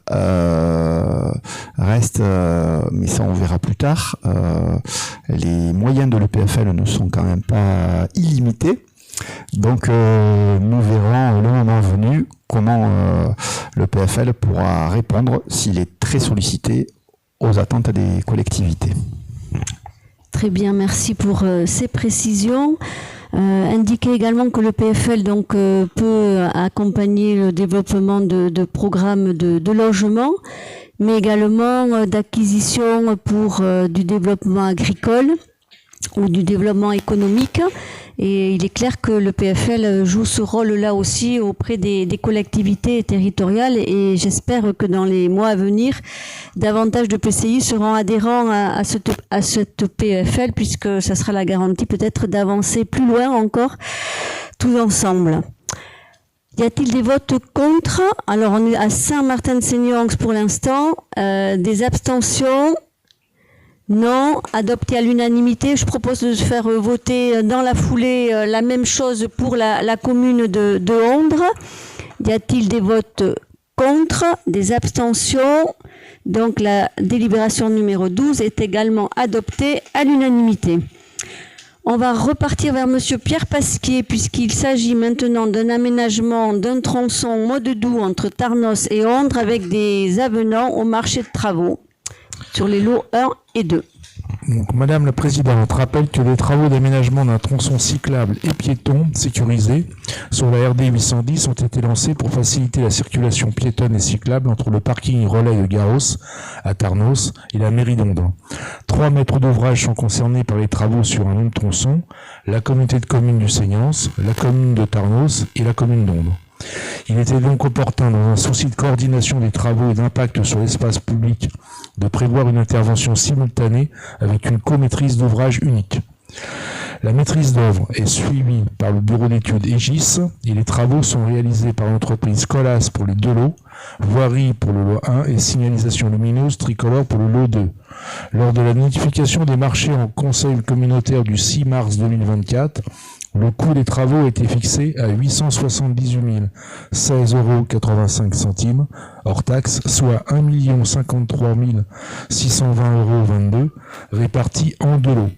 Reste, mais ça on verra plus tard, les moyens de l'EPFL ne sont quand même pas illimités. Donc nous verrons le moment venu comment le PFL pourra répondre s'il est très sollicité aux attentes des collectivités. Très bien, merci pour ces précisions. Indiquer également que le PFL peut accompagner le développement de programmes de logement, mais également d'acquisition pour du développement agricole ou du développement économique. Et il est clair que le PFL joue ce rôle-là aussi auprès des collectivités territoriales, et j'espère que dans les mois à venir, davantage de PCI seront adhérents à cette PFL, puisque ça sera la garantie peut-être d'avancer plus loin encore tous ensemble. Y a-t-il des votes contre? Alors on est à Saint-Martin-de-Seignanx pour l'instant. Des abstentions? Non. Adopté à l'unanimité. Je propose de faire voter dans la foulée la même chose pour la commune de Ondres. Y a-t-il des votes contre? Des abstentions? Donc la délibération numéro 12 est également adoptée à l'unanimité. On va repartir vers Monsieur Pierre Pasquier, puisqu'il s'agit maintenant d'un aménagement d'un tronçon mode doux entre Tarnos et Ondres avec des avenants au marché de travaux sur les lots 1 et 2. Donc, Madame la Présidente rappelle que les travaux d'aménagement d'un tronçon cyclable et piéton sécurisé sur la RD 810 ont été lancés pour faciliter la circulation piétonne et cyclable entre le parking relais de Garros à Tarnos et la mairie d'Ondres. 3 maîtres d'ouvrage sont concernés par les travaux sur un même tronçon, la communauté de communes du Seignance, la commune de Tarnos et la commune d'Ondres. Il était donc opportun, dans un souci de coordination des travaux et d'impact sur l'espace public, de prévoir une intervention simultanée avec une co-maîtrise d'ouvrage unique. La maîtrise d'œuvre est suivie par le bureau d'études Aegis et les travaux sont réalisés par l'entreprise Colas pour les 2 lots, voirie pour le lot 1 et signalisation lumineuse tricolore pour le lot 2. Lors de la notification des marchés en conseil communautaire du 6 mars 2024, le coût des travaux a été fixé à 878 016,85 € hors taxe, soit 1 053 620,22 € répartis en 2 lots.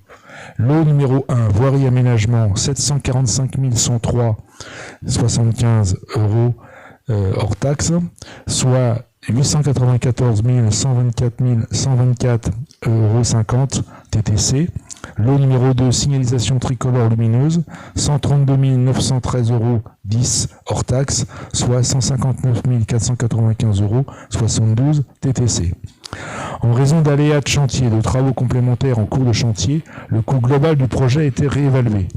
Lot numéro 1, voirie aménagement, 745 103,75 € hors taxe, soit 894 124 124,50 € TTC. Lot numéro 2, signalisation tricolore lumineuse, 132 913,10 € hors taxe, soit 159 495,72 € TTC. En raison d'aléas de chantier et de travaux complémentaires en cours de chantier, le coût global du projet a été réévalué.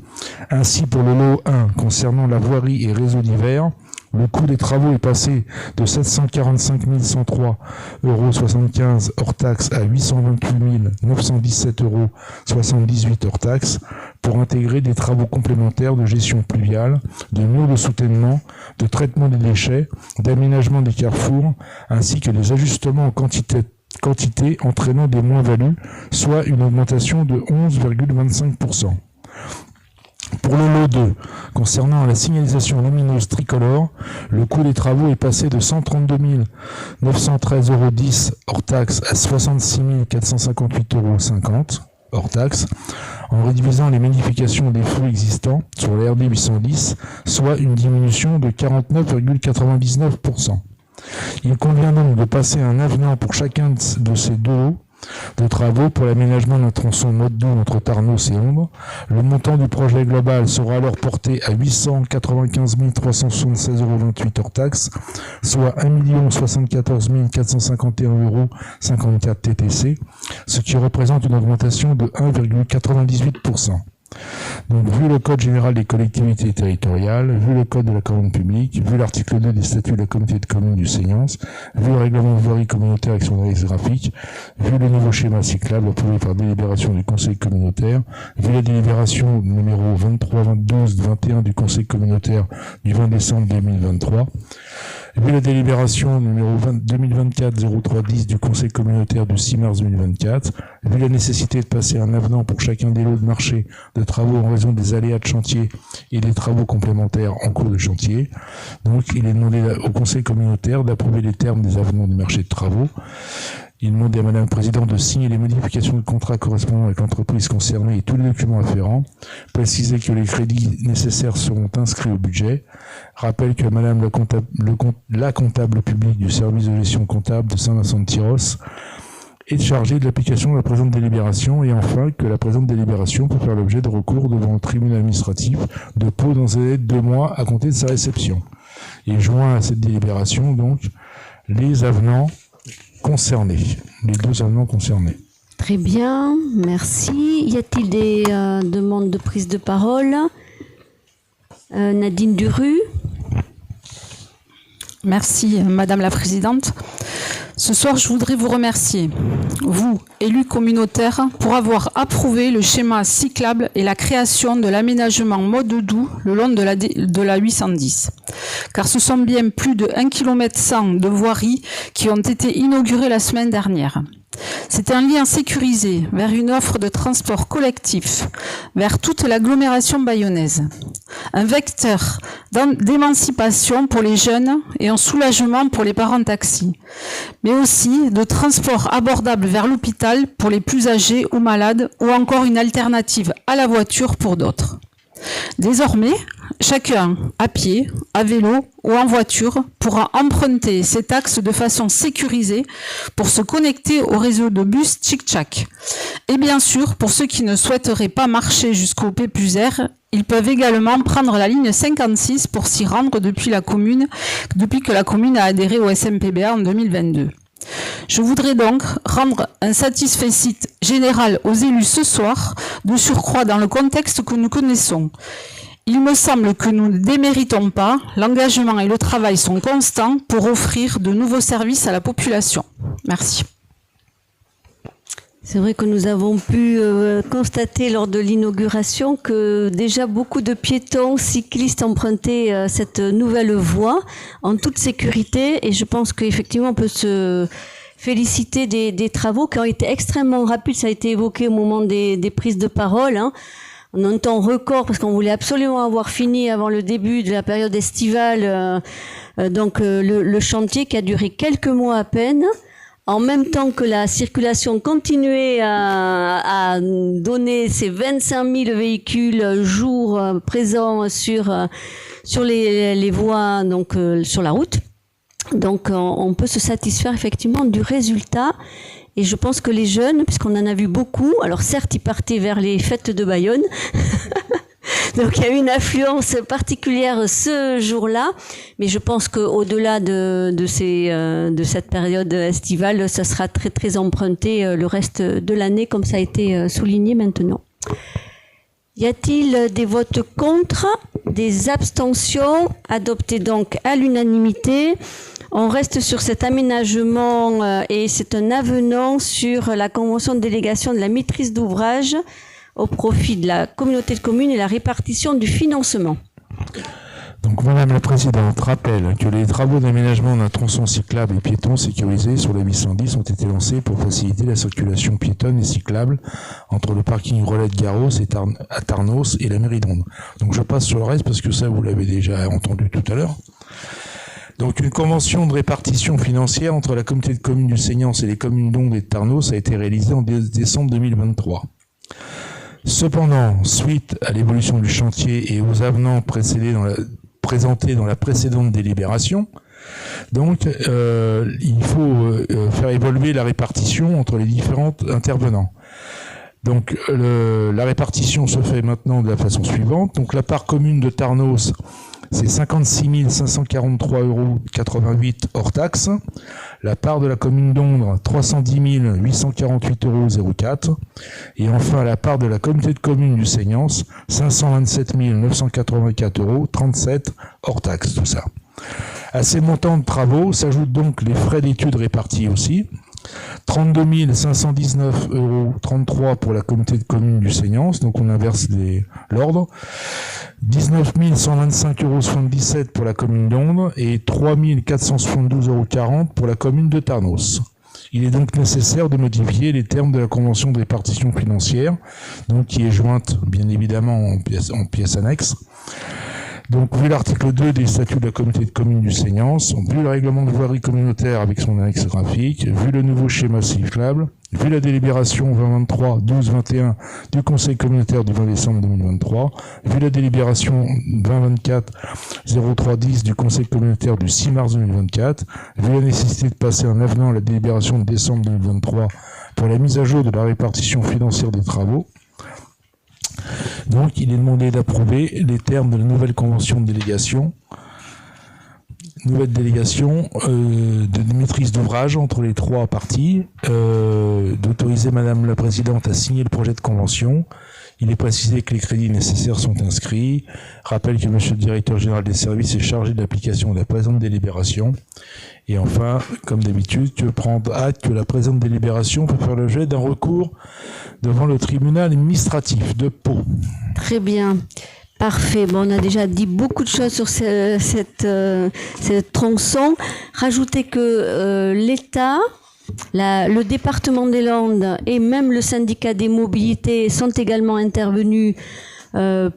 Ainsi, pour le lot 1 concernant la voirie et réseau divers, le coût des travaux est passé de 745 103,75 € hors taxe à 828 917,78 € hors taxe pour intégrer des travaux complémentaires de gestion pluviale, de murs de soutènement, de traitement des déchets, d'aménagement des carrefours, ainsi que des ajustements en quantité entraînant des moins-values, soit une augmentation de 11,25%. Pour le lot 2, concernant la signalisation lumineuse tricolore, le coût des travaux est passé de 132 913,10 € hors taxe à 66 458,50 € hors taxe, en réduisant les modifications des flux existants sur la RD 810, soit une diminution de 49,99%. Il convient donc de passer un avenant pour chacun de ces 2 lots de travaux pour l'aménagement d'un tronçon Motte-Doubs entre Tarnos et Ombre. Le montant du projet global sera alors porté à 895 376,28 € hors taxes, soit 1 074 451,54 € TTC, ce qui représente une augmentation de 1,98%. Donc, vu le Code général des collectivités territoriales, vu le Code de la commande publique, vu l'article 2 des statuts de la communauté de communes du Seignance, vu le règlement de voirie communautaire avec son analyse graphique, vu le nouveau schéma cyclable approuvé par délibération du Conseil communautaire, vu la délibération numéro 23-12-21 du Conseil communautaire du 20 décembre 2023, vu la délibération numéro 2024-03-10 du Conseil communautaire du 6 mars 2024, vu la nécessité de passer un avenant pour chacun des lots de marché de travaux en raison des aléas de chantier et des travaux complémentaires en cours de chantier. Donc, il est demandé au Conseil communautaire d'approuver les termes des avenants du marché de travaux. Il demande à Madame la Présidente de signer les modifications de contrat correspondant avec l'entreprise concernée et tous les documents afférents. Préciser que les crédits nécessaires seront inscrits au budget. Rappelle que Madame la comptable publique du service de gestion comptable de Saint-Vincent-de-Tyrosse est chargée de l'application de la présente délibération, et enfin que la présente délibération peut faire l'objet de recours devant le tribunal administratif de Pau dans un délai de 2 mois à compter de sa réception. Et joint à cette délibération, donc, les avenants concernés, les 2 avenants concernés. Très bien, merci. Y a-t-il des demandes de prise de parole? Nadine Duru. Merci, Madame la Présidente. Ce soir, je voudrais vous remercier, vous, élus communautaires, pour avoir approuvé le schéma cyclable et la création de l'aménagement Motte-Doubs le long de la 810. Car ce sont bien plus de 1,1 km de voiries qui ont été inaugurées la semaine dernière. C'est un lien sécurisé vers une offre de transport collectif, vers toute l'agglomération bayonnaise. Un vecteur d'émancipation pour les jeunes et un soulagement pour les parents taxis, mais aussi de transport abordable vers l'hôpital pour les plus âgés ou malades, ou encore une alternative à la voiture pour d'autres. Désormais, chacun, à pied, à vélo ou en voiture, pourra emprunter cet axe de façon sécurisée pour se connecter au réseau de bus Tchic-Tchac. Et bien sûr, pour ceux qui ne souhaiteraient pas marcher jusqu'au P+R, ils peuvent également prendre la ligne 56 pour s'y rendre depuis que la commune a adhéré au SMPBA en 2022. Je voudrais donc rendre un satisfecit général aux élus ce soir, de surcroît dans le contexte que nous connaissons. Il me semble que nous ne déméritons pas, l'engagement et le travail sont constants pour offrir de nouveaux services à la population. Merci. C'est vrai que nous avons pu constater lors de l'inauguration que déjà beaucoup de piétons, cyclistes empruntaient cette nouvelle voie en toute sécurité, et je pense qu'effectivement on peut se féliciter des travaux qui ont été extrêmement rapides. Ça a été évoqué au moment des prises de parole, hein. En un temps record, parce qu'on voulait absolument avoir fini avant le début de la période estivale, donc le chantier qui a duré quelques mois à peine. En même temps que la circulation continuait à donner ces 25 000 véhicules jour présents sur les voies, donc sur la route. Donc on peut se satisfaire effectivement du résultat. Et je pense que les jeunes, puisqu'on en a vu beaucoup, alors certes ils partaient vers les fêtes de Bayonne, donc il y a eu une affluence particulière ce jour-là, mais je pense qu'au-delà de cette période estivale, ça sera très très emprunté le reste de l'année, comme ça a été souligné maintenant. Y a-t-il des votes contre, des abstentions? Adopté donc à l'unanimité. On reste sur cet aménagement et c'est un avenant sur la convention de délégation de la maîtrise d'ouvrage au profit de la communauté de communes et la répartition du financement. Donc, Madame la Présidente rappelle que les travaux d'aménagement d'un tronçon cyclable et piéton sécurisé sur la 810 ont été lancés pour faciliter la circulation piétonne et cyclable entre le parking Relais de Garros à Tarnos et la mairie d'Ondres. Donc je passe sur le reste parce que ça vous l'avez déjà entendu tout à l'heure. Donc une convention de répartition financière entre la communauté de communes du Seignance et les communes d'Ondres et de Tarnos a été réalisée en décembre 2023. Cependant, suite à l'évolution du chantier et aux avenants présentés dans la précédente délibération, Donc, il faut faire évoluer la répartition entre les différents intervenants. Donc, la répartition se fait maintenant de la façon suivante. Donc, la part commune de Tarnos, c'est 56 543,88 € hors taxe. La part de la commune d'Ondres, 310 848,04 €. Et enfin, la part de la communauté de communes du Seignance, 527 984,37 € hors taxe, tout ça. À ces montants de travaux s'ajoutent donc les frais d'études répartis aussi. 32 519,33 € pour la communauté de communes du Seignance, donc on inverse l'ordre. 19 125,77 € pour la commune d'Ondres et 3 472,40 € pour la commune de Tarnos. Il est donc nécessaire de modifier les termes de la convention de répartition financière, donc qui est jointe bien évidemment en pièce annexe. Donc, vu l'article 2 des statuts de la communauté de communes du Seignance, vu le règlement de voirie communautaire avec son annexe graphique, vu le nouveau schéma cyclable, vu la délibération 2023-12-21 du Conseil communautaire du 20 décembre 2023, vu la délibération 2024-03-10 du Conseil communautaire du 6 mars 2024, vu la nécessité de passer un avenant à la délibération de décembre 2023 pour la mise à jour de la répartition financière des travaux, donc, il est demandé d'approuver les termes de la nouvelle convention de délégation, de maîtrise d'ouvrage entre les trois parties, d'autoriser Madame la Présidente à signer le projet de convention. Il est précisé que les crédits nécessaires sont inscrits. Rappelle que Monsieur le Directeur Général des Services est chargé de l'application de la présente délibération. Et enfin, comme d'habitude, je prends acte que la présente délibération peut faire l'objet d'un recours devant le tribunal administratif de Pau. Très bien. Parfait. Bon, on a déjà dit beaucoup de choses sur cette tronçon. Rajoutez que l'État, le département des Landes et même le syndicat des mobilités sont également intervenus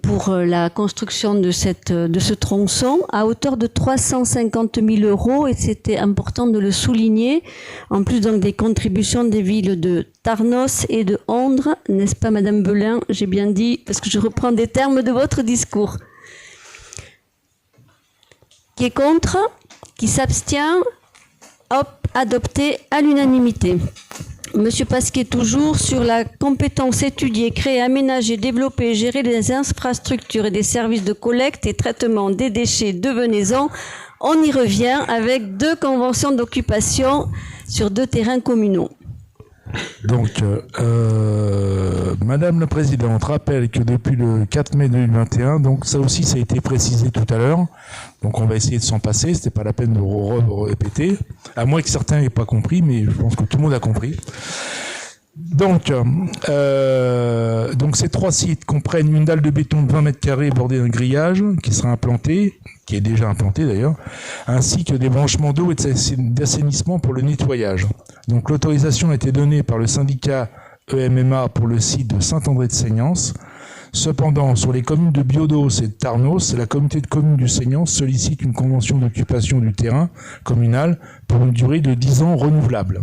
pour la construction de ce tronçon à hauteur de 350 000 €, et c'était important de le souligner, en plus donc des contributions des villes de Tarnos et de Ondres, n'est-ce pas Madame Belin? J'ai bien dit, parce que je reprends des termes de votre discours. Qui est contre? Qui s'abstient? Hop, adopté à l'unanimité. Monsieur Pasquier, toujours sur la compétence étudier, créer, aménager, développer et gérer les infrastructures et des services de collecte et traitement des déchets de Venaison. On y revient avec 2 conventions d'occupation sur 2 terrains communaux. Donc, Madame la Présidente rappelle que depuis le 4 mai 2021, donc ça aussi ça a été précisé tout à l'heure, donc on va essayer de s'en passer, c'était pas la peine de répéter, à moins que certains n'aient pas compris, mais je pense que tout le monde a compris. Donc ces 3 sites comprennent une dalle de béton de 20 mètres carrés bordée d'un grillage qui sera implanté, qui est déjà implanté d'ailleurs, ainsi que des branchements d'eau et d'assainissement pour le nettoyage. Donc l'autorisation a été donnée par le syndicat EMMA pour le site de Saint-André-de-Seignance. Cependant, sur les communes de Biodos et de Tarnos, la communauté de communes du Seignance sollicite une convention d'occupation du terrain communal pour une durée de 10 ans renouvelable.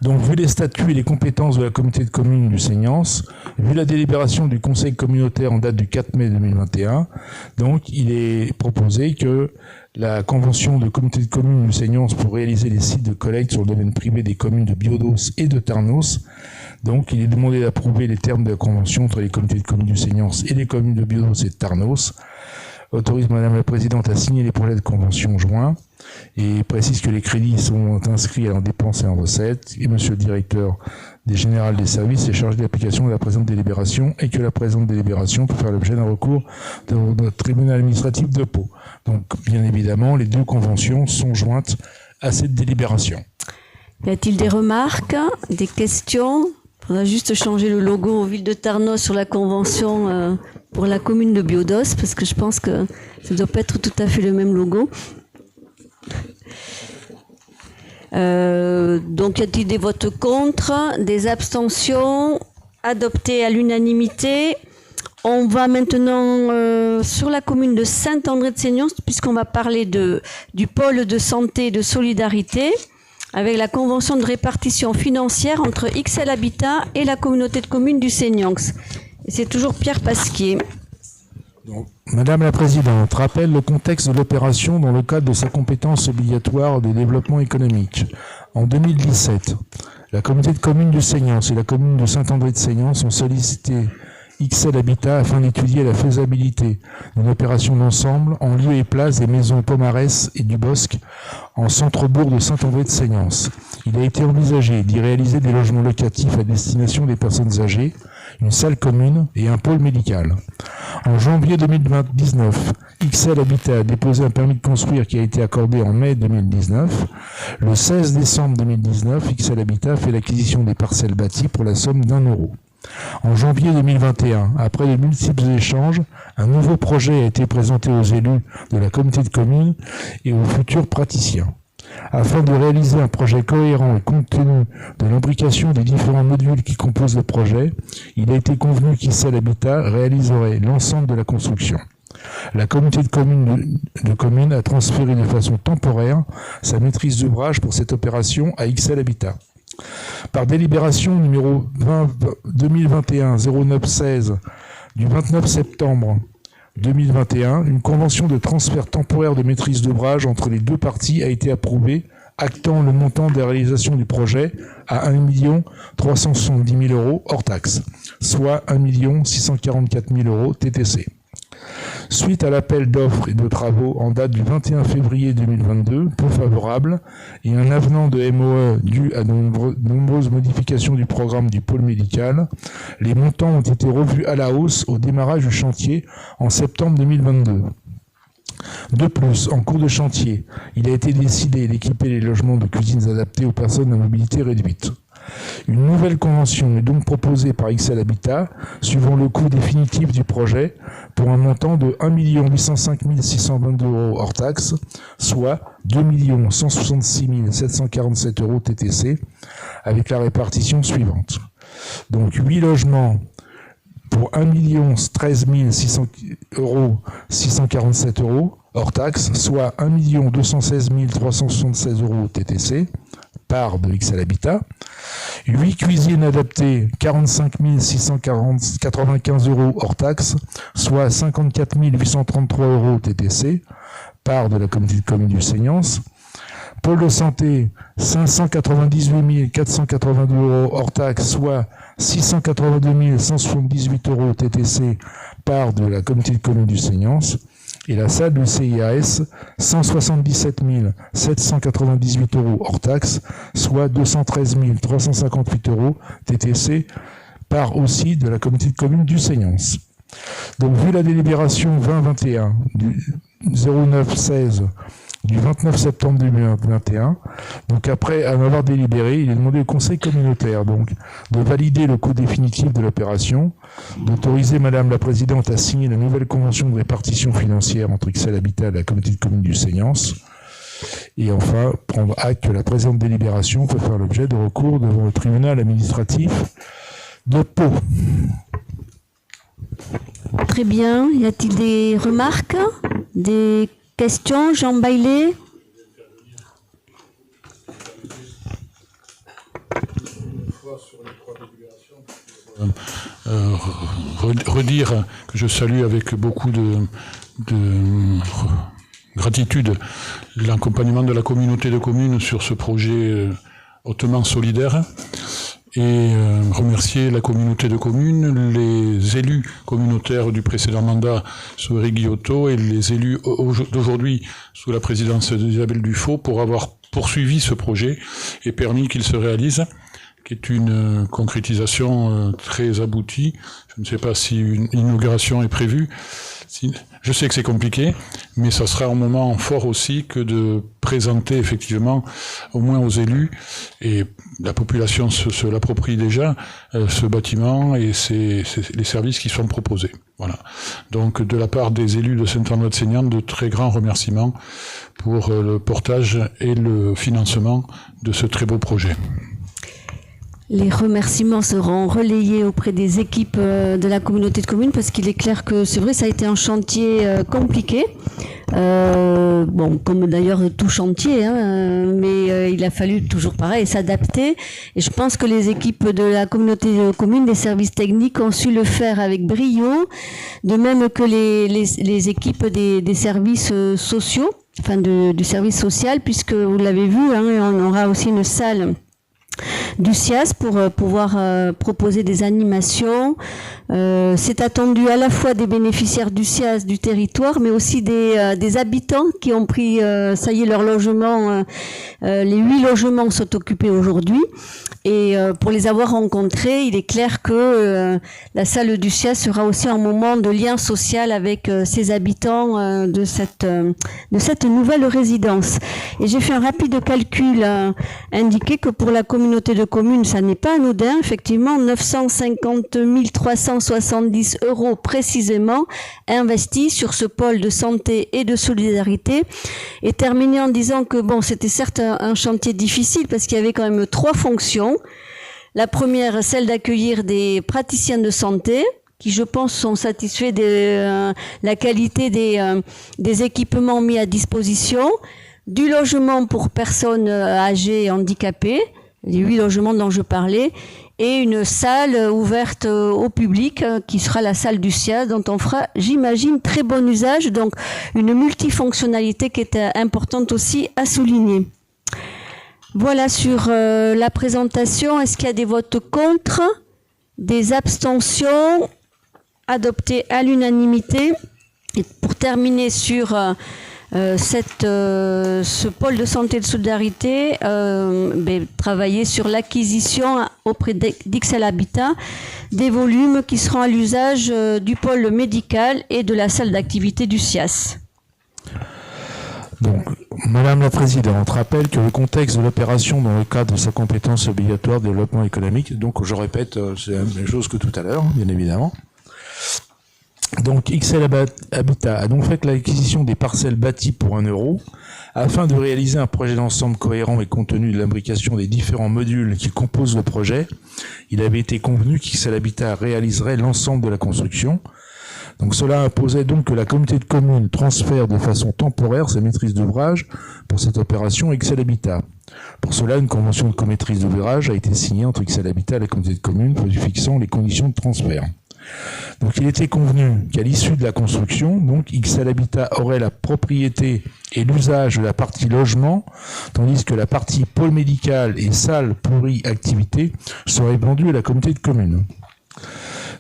Donc, vu les statuts et les compétences de la communauté de communes du Seignance, vu la délibération du Conseil communautaire en date du 4 mai 2021, donc il est proposé que la convention de communauté de communes du Seignance pour réaliser les sites de collecte sur le domaine privé des communes de Biodos et de Tarnos, donc il est demandé d'approuver les termes de la convention entre les communautés de communes du Seignance et les communes de Biodos et de Tarnos, autorise Madame la Présidente à signer les projets de convention joints et précise que les crédits sont inscrits en dépenses et en recettes, et Monsieur le Directeur général des services est chargé de l'application de la présente délibération et que la présente délibération peut faire l'objet d'un recours devant notre tribunal administratif de Pau. Donc, bien évidemment, les 2 conventions sont jointes à cette délibération. Y a-t-il des remarques, des questions? Il faudra juste changer le logo Ville de Tarnos sur la convention pour la commune de Biodos, parce que je pense que ça ne doit pas être tout à fait le même logo. Donc, y a-t-il des votes contre, des abstentions? Adopté à l'unanimité. On va maintenant sur la commune de Saint-André-de-Seignance, puisqu'on va parler du pôle de santé et de solidarité, avec la convention de répartition financière entre XL Habitat et la communauté de communes du Seignance. Et c'est toujours Pierre Pasquier. Madame la Présidente, rappelle le contexte de l'opération dans le cadre de sa compétence obligatoire de développement économique. En 2017, la communauté de communes du Seignan et la commune de Saint-André-de-Seignan ont sollicité XL Habitat afin d'étudier la faisabilité d'une opération d'ensemble en lieu et place des maisons Pomarès et du Bosc en centre-bourg de Saint-André-de-Seignan. Il a été envisagé d'y réaliser des logements locatifs à destination des personnes âgées, une salle commune et un pôle médical. En janvier 2019, XL Habitat a déposé un permis de construire qui a été accordé en mai 2019. Le 16 décembre 2019, XL Habitat fait l'acquisition des parcelles bâties pour la somme d'1 euro. En janvier 2021, après de multiples échanges, un nouveau projet a été présenté aux élus de la communauté de communes et aux futurs praticiens. Afin de réaliser un projet cohérent et compte tenu de l'imbrication des différents modules qui composent le projet, il a été convenu qu'XL Habitat réaliserait l'ensemble de la construction. La communauté de communes a transféré de façon temporaire sa maîtrise d'ouvrage pour cette opération à XL Habitat. Par délibération numéro 2021-09-16 du 29 septembre 2021, une convention de transfert temporaire de maîtrise d'ouvrage entre les deux parties a été approuvée, actant le montant de réalisation du projet à 1 370 000 € hors taxe, soit 1 644 000 € TTC. Suite à l'appel d'offres et de travaux en date du 21 février 2022, peu favorable, et un avenant de MOE dû à de nombreuses modifications du programme du pôle médical, les montants ont été revus à la hausse au démarrage du chantier en septembre 2022. De plus, en cours de chantier, il a été décidé d'équiper les logements de cuisines adaptés aux personnes à mobilité réduite. Une nouvelle convention est donc proposée par XL Habitat, suivant le coût définitif du projet, pour un montant de 1 805 622 € hors taxe, soit 2 166 747 € TTC, avec la répartition suivante. Donc 8 logements pour 1 13 647 € hors taxe, soit 1 216 376 € TTC, part de XL Habitat. 8 cuisines adaptées, 45 695 € hors taxe, soit 54 833 € TTC, part de la communauté de communes du Seignan. Pôle de santé, 598 482 € hors taxe, soit 682 178 € TTC, part de la communauté de communes du Seignan. Et la salle du CIAS, 177 798 € hors taxe, soit 213 358 € TTC, part aussi de la communauté de communes du Seignan. Donc, vu la délibération 2021 du 09-16 du 29 septembre 2021, donc après en avoir délibéré, il est demandé au Conseil communautaire donc de valider le coût définitif de l'opération, d'autoriser Madame la Présidente à signer la nouvelle convention de répartition financière entre XL Habitat et la communauté de communes du Seignan, et enfin prendre acte que la présente délibération peut faire l'objet de recours devant le tribunal administratif de Pau. Très bien. Y a-t-il des remarques, des questions? Jean Baillet. Redire que je salue avec beaucoup de gratitude l'accompagnement de la communauté de communes sur ce projet hautement solidaire, et remercier la communauté de communes, les élus communautaires du précédent mandat sous Éric Guillotot et les élus d'aujourd'hui sous la présidence d'Isabelle Dufaux pour avoir poursuivi ce projet et permis qu'il se réalise, qui est une concrétisation très aboutie. Je ne sais pas si une inauguration est prévue. Je sais que c'est compliqué, mais ça sera un moment fort aussi que de présenter effectivement, au moins aux élus, et la population se l'approprie déjà, ce bâtiment et les services qui sont proposés. Voilà. Donc de la part des élus de Saint-André-de-Seignan, de très grands remerciements pour le portage et le financement de ce très beau projet. Les remerciements seront relayés auprès des équipes de la communauté de communes parce qu'il est clair que c'est vrai, ça a été un chantier compliqué. Bon, comme d'ailleurs tout chantier, hein, mais il a fallu toujours pareil s'adapter. Et je pense que les équipes de la communauté de communes, des services techniques, ont su le faire avec brio, de même que les équipes des services sociaux, enfin du service social, puisque vous l'avez vu, hein, on aura aussi une salle du SIAS pour pouvoir proposer des animations. C'est attendu à la fois des bénéficiaires du SIAS du territoire, mais aussi des habitants qui ont pris, ça y est, leur logement. Les 8 logements sont occupés aujourd'hui. Et pour les avoir rencontrés, il est clair que la salle du SIAS sera aussi un moment de lien social avec ces habitants de cette nouvelle résidence. Et j'ai fait un rapide calcul indiqué que pour la communauté de communes, ça n'est pas anodin. Effectivement, 950 370 € précisément investis sur ce pôle de santé et de solidarité. Et terminer en disant que bon, c'était certes un chantier difficile parce qu'il y avait quand même 3 fonctions. La première, celle d'accueillir des praticiens de santé qui, je pense, sont satisfaits de la qualité des équipements mis à disposition, du logement pour personnes âgées et handicapées, les 8 logements dont je parlais, et une salle ouverte au public qui sera la salle du SIAS dont on fera, j'imagine, très bon usage. Donc une multifonctionnalité qui est importante aussi à souligner. Voilà sur la présentation. Est-ce qu'il y a des votes contre, des abstentions? Adopté à l'unanimité. Et pour terminer sur ce pôle de santé et de solidarité, travailler sur l'acquisition auprès d'XL Habitat des volumes qui seront à l'usage du pôle médical et de la salle d'activité du SIAS. Donc, Madame la Présidente, rappelle que le contexte de l'opération dans le cadre de sa compétence obligatoire de développement économique, donc je répète, c'est la même chose que tout à l'heure, bien évidemment. Donc, XL Habitat a donc fait l'acquisition des parcelles bâties pour 1 € afin de réaliser un projet d'ensemble cohérent et compte tenu de l'imbrication des différents modules qui composent le projet. Il avait été convenu qu'XL Habitat réaliserait l'ensemble de la construction. Donc cela imposait donc que la communauté de communes transfère de façon temporaire sa maîtrise d'ouvrage pour cette opération XL Habitat. Pour cela, une convention de comaîtrise d'ouvrage a été signée entre XL Habitat et la communauté de communes pour fixant les conditions de transfert. Donc il était convenu qu'à l'issue de la construction, donc XL Habitat aurait la propriété et l'usage de la partie logement, tandis que la partie pôle médical et salle pluri-activité serait vendue à la communauté de communes.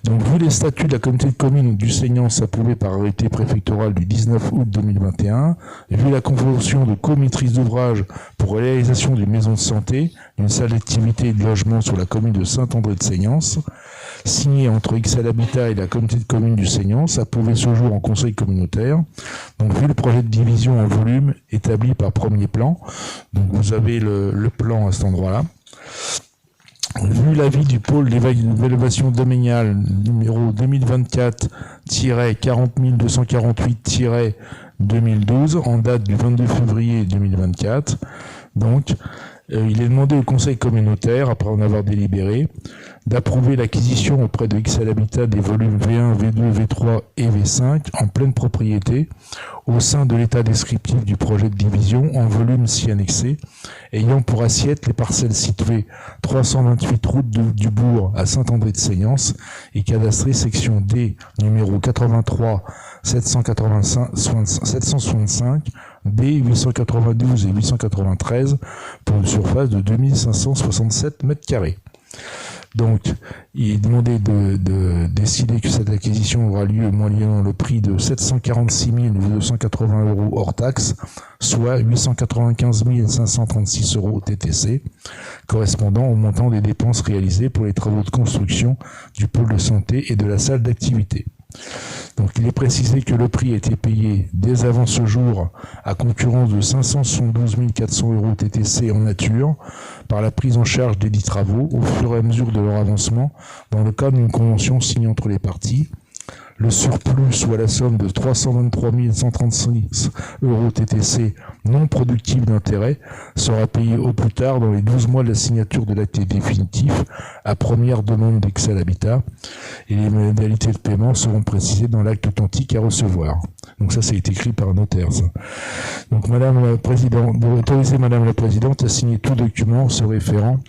Donc, vu les statuts de la communauté de communes du Seignance approuvés par arrêté préfectoral du 19 août 2021, et vu la convention de co-maîtrise d'ouvrage pour réalisation d'une maison de santé, d'une salle d'activité et de logement sur la commune de Saint-André-de-Seignance, signée entre XL Habitat et la communauté de communes du Seignance, approuvé ce jour en conseil communautaire. Donc, vu le projet de division en volume établi par premier plan, donc vous avez le plan à cet endroit-là. Vu l'avis du pôle d'évaluation domaniale numéro 2024-40248-2012 en date du 22 février 2024, donc il est demandé au conseil communautaire, après en avoir délibéré, d'approuver l'acquisition auprès de XL Habitat des volumes V1, V2, V3 et V5 en pleine propriété au sein de l'état descriptif du projet de division en volume si annexé, ayant pour assiette les parcelles situées 328 route du Bourg à Saint-André-de-Seignance et cadastrées section D numéro 83 765 B 892 et 893 pour une surface de 2567 m². Donc, il est demandé de décider que cette acquisition aura lieu moyennant le prix de 746 280 € hors taxe, soit 895 536 € TTC, correspondant au montant des dépenses réalisées pour les travaux de construction du pôle de santé et de la salle d'activité. Donc il est précisé que le prix a été payé dès avant ce jour à concurrence de 572 400 € TTC en nature par la prise en charge des dits travaux au fur et à mesure de leur avancement dans le cadre d'une convention signée entre les parties. Le surplus, soit la somme de 323 136 € TTC non productifs d'intérêt, sera payé au plus tard dans les 12 mois de la signature de l'acte définitif à première demande d'Excel Habitat, et les modalités de paiement seront précisées dans l'acte authentique à recevoir. Donc ça, c'est écrit par un notaire. Ça. Donc Madame la Présidente, vous autorisez Madame la Présidente à signer tout document se référant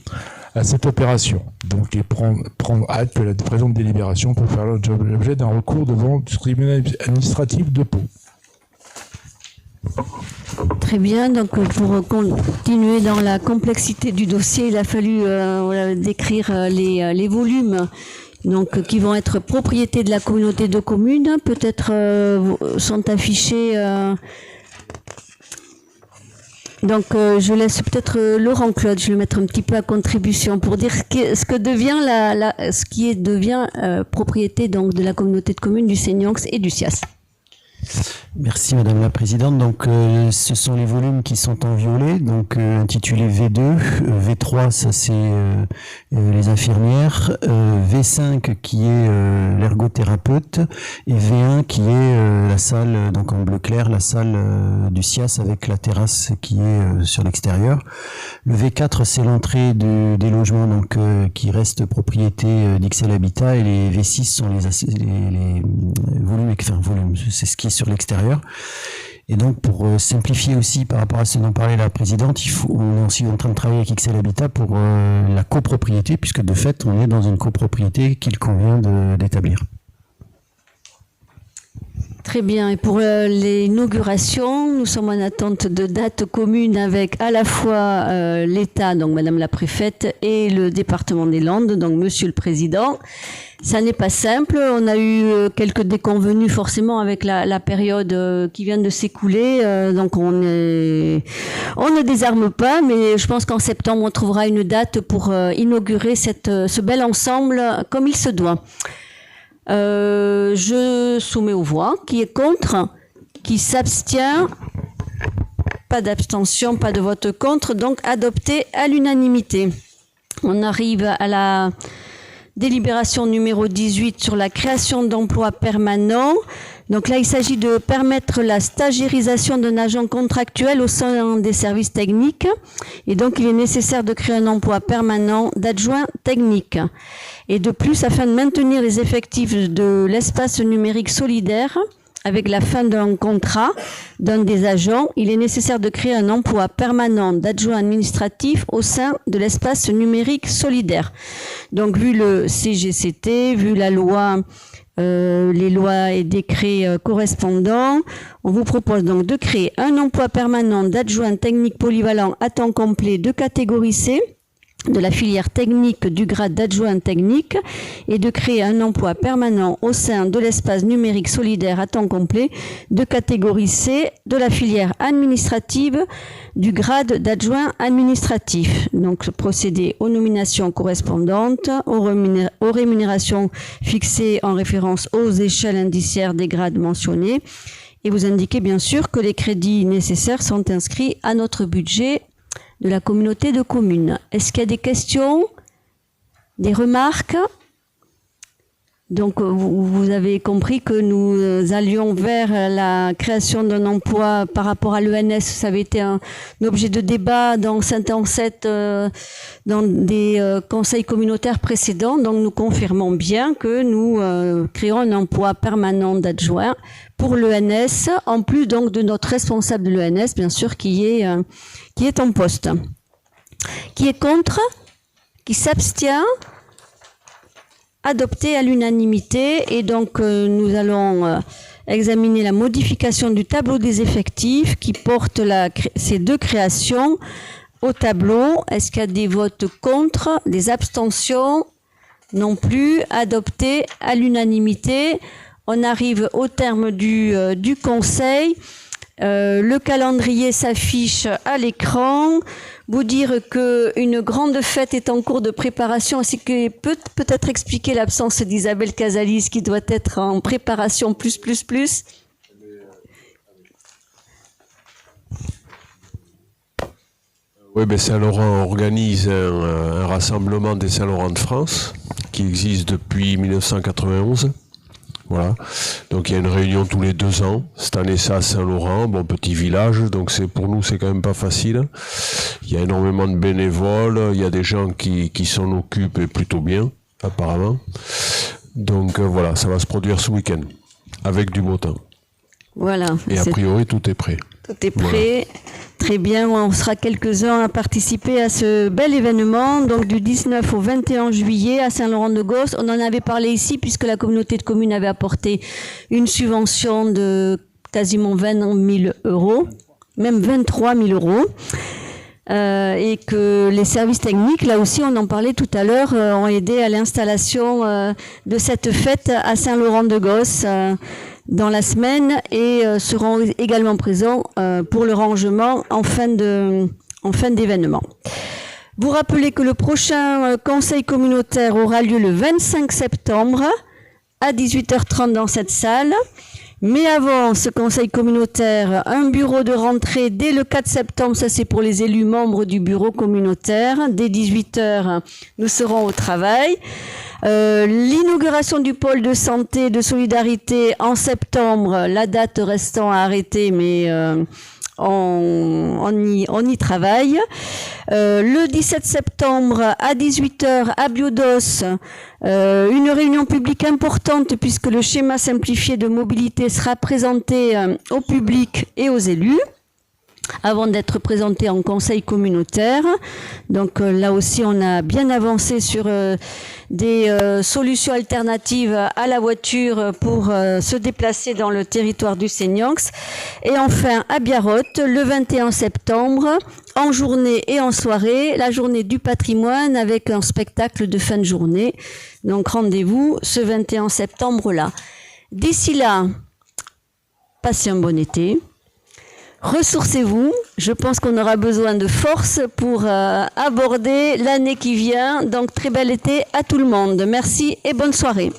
à cette opération. Donc, et prendre acte que la présente délibération peut faire l'objet d'un recours devant le tribunal administratif de Pau. Très bien, donc pour continuer dans la complexité du dossier, il a fallu décrire les volumes donc, qui vont être propriété de la communauté de communes, peut-être sont affichés... Donc, je laisse peut-être Laurent Claude, je vais le mettre un petit peu à contribution pour dire ce que devient devient propriété donc de la communauté de communes du Seignox et du CIAS. Merci Madame la Présidente. Donc ce sont les volumes qui sont en violet, donc intitulés V2, V3 ça c'est les infirmières, V5 qui est l'ergothérapeute et V1 qui est la salle, donc en bleu clair, la salle du CIAS avec la terrasse qui est sur l'extérieur. Le V4 c'est l'entrée des logements donc qui restent propriété d'Ixelles Habitat, et les V6 sont les volumes, enfin volumes, c'est ce qui est sur l'extérieur. Et donc pour simplifier aussi par rapport à ce dont parlait la Présidente, on est aussi en train de travailler avec Ixelles Habitat pour la copropriété, puisque de fait on est dans une copropriété qu'il convient d'établir. Très bien. Et pour l'inauguration, nous sommes en attente de dates communes avec à la fois l'État, donc Madame la Préfète, et le département des Landes, donc Monsieur le Président. Ça n'est pas simple. On a eu quelques déconvenues forcément avec la période qui vient de s'écouler. Donc on ne désarme pas, mais je pense qu'en septembre on trouvera une date pour inaugurer ce bel ensemble comme il se doit. Je soumets aux voix. Qui est contre? Qui s'abstient? Pas d'abstention, pas de vote contre. Donc adopté à l'unanimité. On arrive à la délibération numéro 18 sur la création d'emplois permanents. Donc là, il s'agit de permettre la stagiairisation d'un agent contractuel au sein des services techniques. Et donc, il est nécessaire de créer un emploi permanent d'adjoint technique. Et de plus, afin de maintenir les effectifs de l'espace numérique solidaire, avec la fin d'un contrat d'un des agents, il est nécessaire de créer un emploi permanent d'adjoint administratif au sein de l'espace numérique solidaire. Donc, vu le CGCT, vu la loi, les lois et décrets correspondants, on vous propose donc de créer un emploi permanent d'adjoint technique polyvalent à temps complet de catégorie C, de la filière technique du grade d'adjoint technique, et de créer un emploi permanent au sein de l'espace numérique solidaire à temps complet de catégorie C de la filière administrative du grade d'adjoint administratif. Donc procéder aux nominations correspondantes, aux rémunérations fixées en référence aux échelles indiciaires des grades mentionnés, et vous indiquez bien sûr que les crédits nécessaires sont inscrits à notre budget de la communauté de communes. Est-ce qu'il y a des questions, des remarques? Donc vous avez compris que nous allions vers la création d'un emploi par rapport à l'ENS. Ça avait été un objet de débat dans Saint-Ancette, dans des conseils communautaires précédents. Donc nous confirmons bien que nous créons un emploi permanent d'adjoint pour l'ENS, en plus donc de notre responsable de l'ENS, bien sûr, qui est en poste. Qui est contre? Qui s'abstient? Adopté à l'unanimité. Et donc nous allons examiner la modification du tableau des effectifs qui porte ces deux créations au tableau. Est-ce qu'il y a des votes contre? Des abstentions? Non plus. Adopté à l'unanimité. On arrive au terme du conseil. Le calendrier s'affiche à l'écran. Vous dire qu'une grande fête est en cours de préparation, ainsi que peut-être expliquer l'absence d'Isabelle Casalis qui doit être en préparation plus. Oui, ben Saint-Laurent organise un rassemblement des Saint-Laurent de France qui existe depuis 1991. Voilà. Donc il y a une réunion tous les 2 ans. Cette année c'est à Saint-Laurent, bon petit village, donc pour nous c'est quand même pas facile. Il y a énormément de bénévoles, il y a des gens qui s'en occupent et plutôt bien, apparemment. Donc voilà, ça va se produire ce week-end, avec du beau temps. Voilà. Et a priori tout est prêt. Tout est prêt. Voilà. Très bien, on sera quelques-uns à participer à ce bel événement, donc du 19 au 21 juillet à Saint-Laurent-de-Gosse. On en avait parlé ici puisque la communauté de communes avait apporté une subvention de quasiment 20 000 euros, même 23 000 euros. Et que les services techniques, là aussi on en parlait tout à l'heure, ont aidé à l'installation de cette fête à Saint-Laurent-de-Gosse dans la semaine et seront également présents pour le rangement en fin d'événement. Vous rappelez que le prochain conseil communautaire aura lieu le 25 septembre à 18h30 dans cette salle. Mais avant ce conseil communautaire, un bureau de rentrée dès le 4 septembre, ça c'est pour les élus membres du bureau communautaire. Dès 18h, nous serons au travail. L'inauguration du pôle de santé de solidarité en septembre, la date restant à arrêter, mais on y travaille. Le 17 septembre à 18h à Biodos, une réunion publique importante puisque le schéma simplifié de mobilité sera présenté au public et aux élus avant d'être présenté en conseil communautaire. Donc là aussi on a bien avancé sur des solutions alternatives à la voiture pour se déplacer dans le territoire du Seignox. Et enfin à Biarrotte, le 21 septembre, en journée et en soirée, la journée du patrimoine avec un spectacle de fin de journée. Donc rendez-vous ce 21 septembre-là. D'ici là, passez un bon été. Ressourcez-vous, je pense qu'on aura besoin de force pour aborder l'année qui vient. Donc très bel été à tout le monde. Merci et bonne soirée.